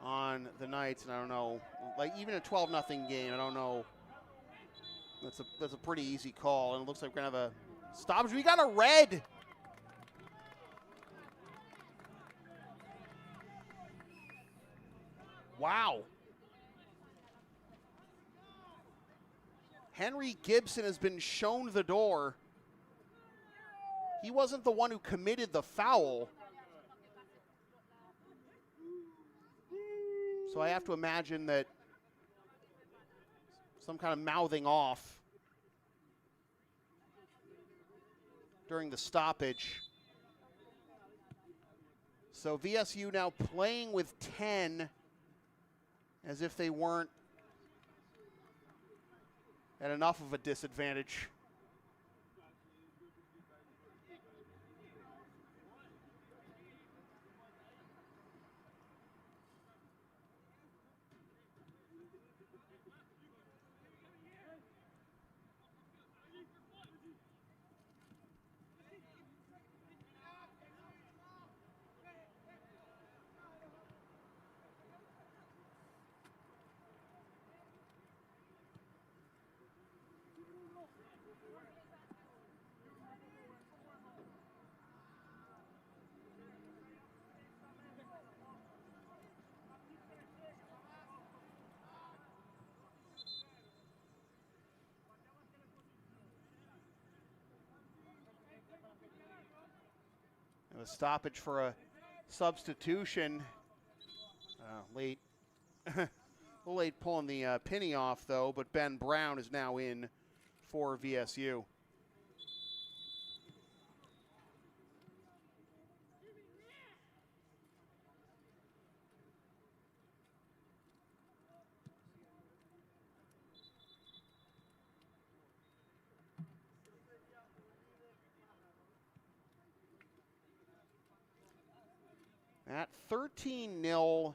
[SPEAKER 2] on the Knights, and I don't know, like even a 12-0 game, I don't know. That's a pretty easy call, and it looks like we're gonna have a stoppage. We got a red. Wow. Henry Gibson has been shown the door. He wasn't the one who committed the foul. So I have to imagine that some kind of mouthing off during the stoppage. So VSU now playing with 10 as if they weren't at enough of a disadvantage. A stoppage for a substitution. Late, a little late pulling the penny off though, but Ben Brown is now in for VSU. That 13-0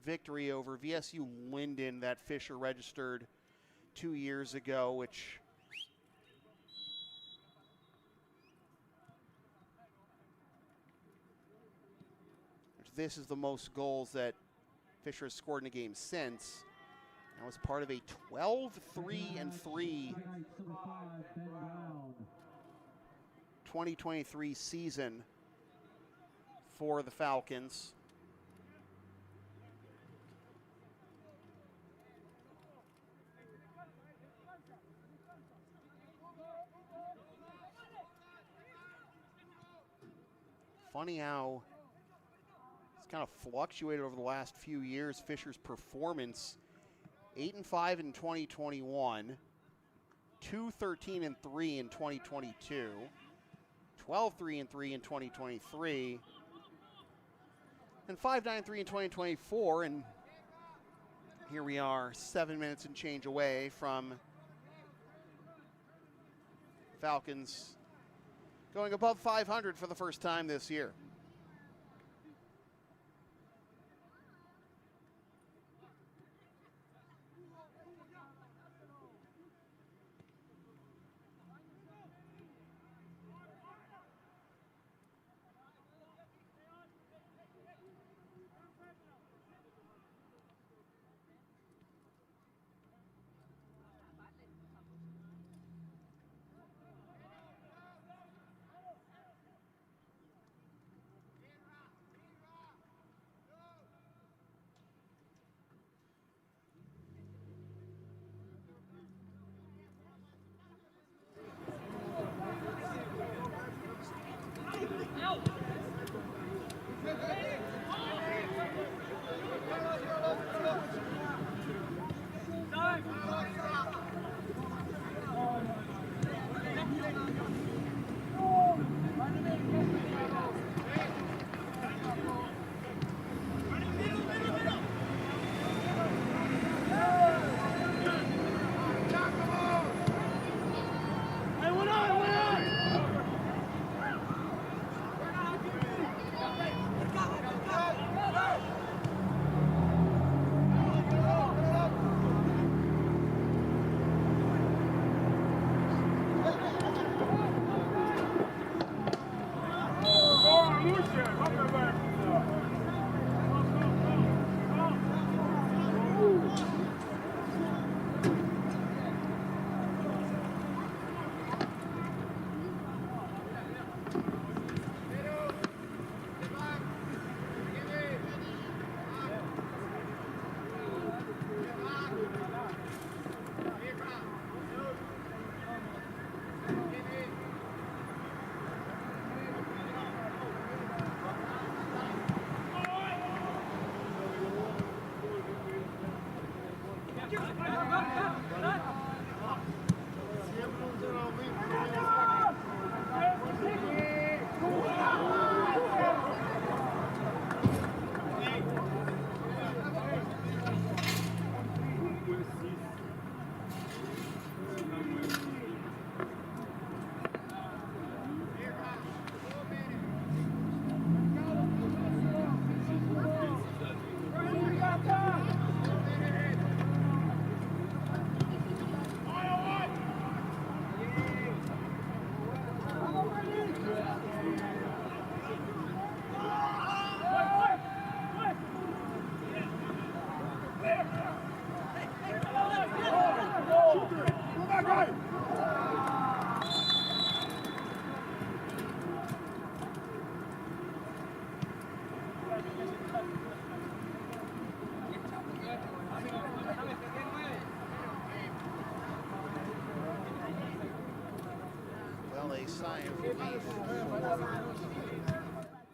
[SPEAKER 2] victory over VSU Linden that Fisher registered 2 years ago, which this is the most goals that Fisher has scored in a game since. That was part of a 12-3-3 2023 season for the Falcons. Funny how it's kind of fluctuated over the last few years. Fisher's performance, 8-5 in 2021, 2-13-3 in 2022, 12-3-3 in 2023, and 5-9-3 in 2024. And here we are, 7 minutes and change away from Falcons going above 500 for the first time this year.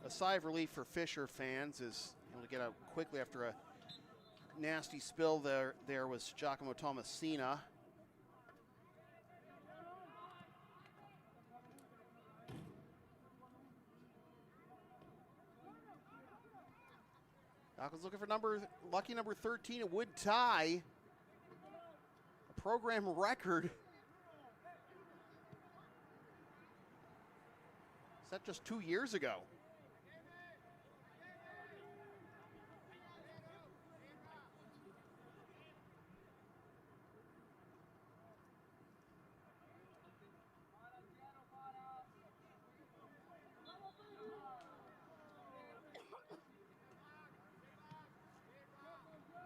[SPEAKER 2] A sigh of relief for Fisher fans is able to get out quickly after a nasty spill there was Giacomo Tomasina. Falcons looking for lucky number 13. It would tie a program record. Set just 2 years ago.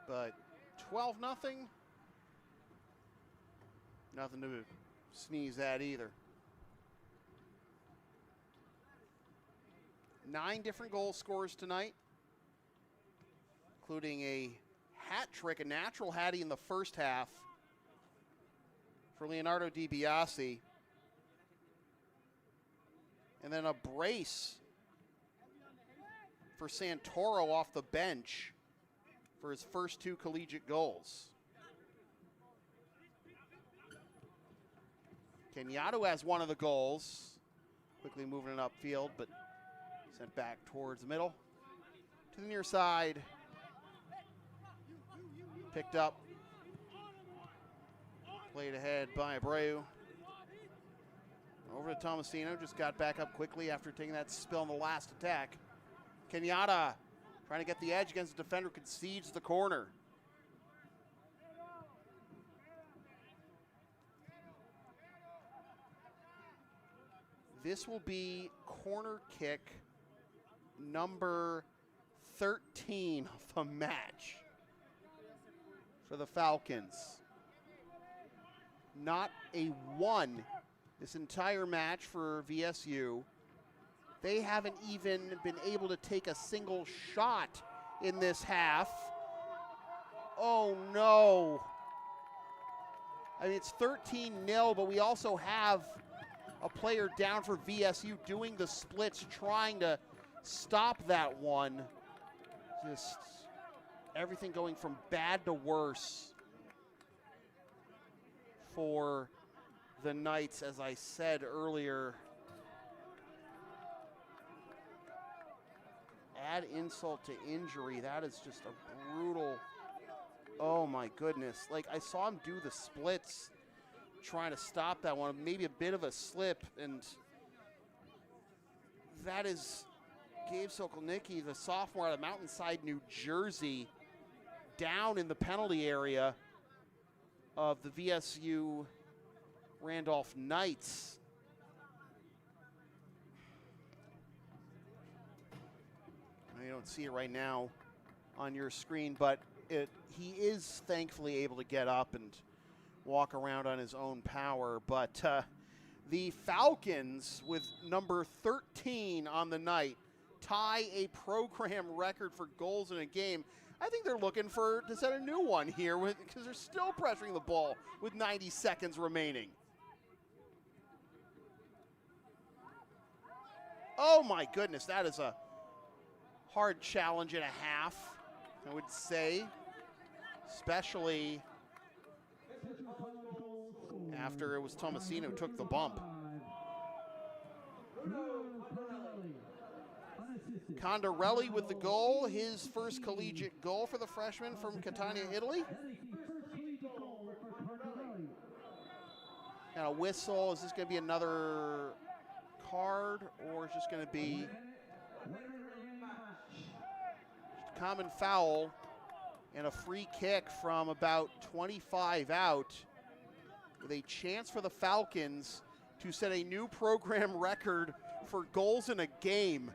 [SPEAKER 2] But 12-0, nothing to sneeze at either. 9 different goal scorers tonight, including a hat trick, a natural hattie in the first half for Leonardo DiBiase. And then a brace for Santoro off the bench for his first 2 collegiate goals. Kenyatta has one of the goals, quickly moving it upfield, but sent back towards the middle. To the near side. Picked up. Played ahead by Abreu. Over to Tomasino, just got back up quickly after taking that spill in the last attack. Kenyatta trying to get the edge against the defender, concedes the corner. This will be corner kick number 13 of the match for the Falcons. Not a 1 this entire match for VSU. They haven't even been able to take a single shot in this half. Oh no. I mean, it's 13-0, but we also have a player down for VSU doing the splits, trying to stop that one. Just everything going from bad to worse for the Knights, as I said earlier. Add insult to injury. That is just a brutal, oh my goodness. Like, I saw him do the splits trying to stop that one. Maybe a bit of a slip, and that is Gabe Sokolnicki, the sophomore out of Mountainside, New Jersey, down in the penalty area of the VSU Randolph Knights. You don't see it right now on your screen, but he is thankfully able to get up and walk around on his own power. But the Falcons, with number 13 on the night, tie a program record for goals in a game. I think they're looking to set a new one here because they're still pressuring the ball with 90 seconds remaining. Oh my goodness, that is a hard challenge and a half, I would say, especially after it was Tomasino who took the bump. Condarelli with the goal, his first collegiate goal for the freshman from Catania, Italy. And a whistle. Is this going to be another card, or is this going to be a common foul and a free kick from about 25 out, with a chance for the Falcons to set a new program record for goals in a game.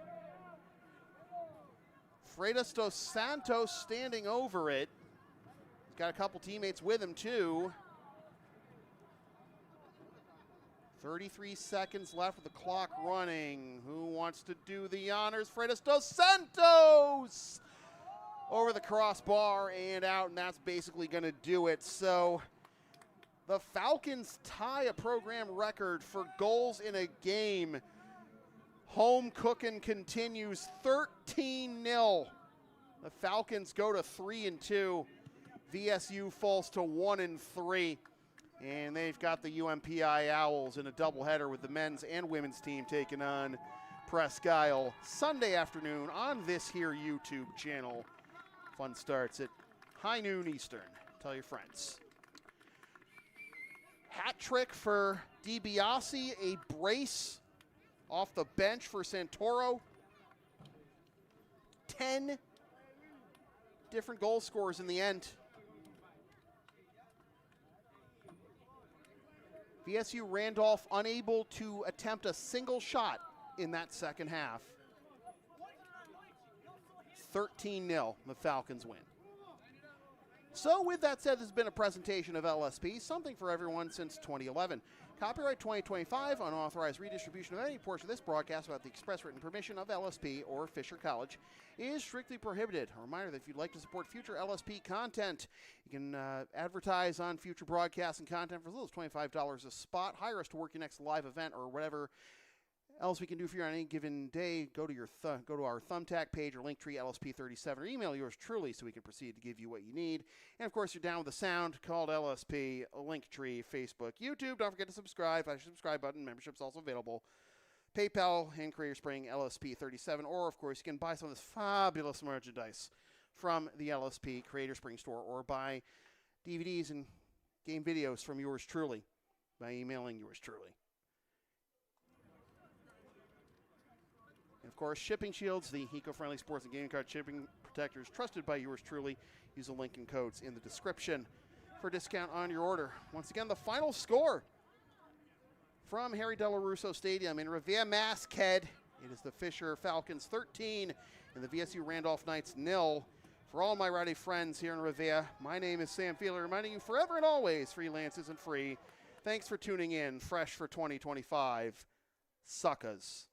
[SPEAKER 2] Freitas dos Santos standing over it. He's got a couple teammates with him too. 33 seconds left with the clock running. Who wants to do the honors? Freitas dos Santos! Over the crossbar and out, and that's basically going to do it. So the Falcons tie a program record for goals in a game. Home cooking continues, 13-0. The Falcons go to 3-2. VSU falls to 1-3. And they've got the UMPI Owls in a doubleheader with the men's and women's team taking on Presque Isle Sunday afternoon on this here YouTube channel. Fun starts at high noon Eastern. Tell your friends. Hat trick for DiBiase, a brace off the bench for Santoro. 10 different goal scorers in the end. VSU Randolph unable to attempt a single shot in that second half. 13-0, the Falcons win. So with that said, this has been a presentation of LSP, something for everyone since 2011. Copyright 2025, unauthorized redistribution of any portion of this broadcast without the express written permission of LSP or Fisher College is strictly prohibited. A reminder that if you'd like to support future LSP content, you can advertise on future broadcasts and content for as little as $25 a spot. Hire us to work your next live event or whatever else we can do for you on any given day. Go to our Thumbtack page or Linktree LSP37 or email yours truly so we can proceed to give you what you need. And of course, you're down with the sound called LSP, Linktree, Facebook, YouTube. Don't forget to subscribe. Flash the subscribe button. Membership's also available. PayPal and Creator Spring LSP37. Or of course, you can buy some of this fabulous merchandise from the LSP Creator Spring store, or buy DVDs and game videos from yours truly by emailing yours truly. And of course, Shipping Shields, the eco-friendly sports and gaming card shipping protectors trusted by yours truly. Use the link and codes in the description for a discount on your order. Once again, the final score from Harry Delarusso Stadium in Revere, Masqued. It is the Fisher Falcons 13 and the VSU Randolph Knights 0. For all my rowdy friends here in Revere, my name is Sam Fiedler, reminding you forever and always, freelance isn't free. Thanks for tuning in, fresh for 2025. Suckers.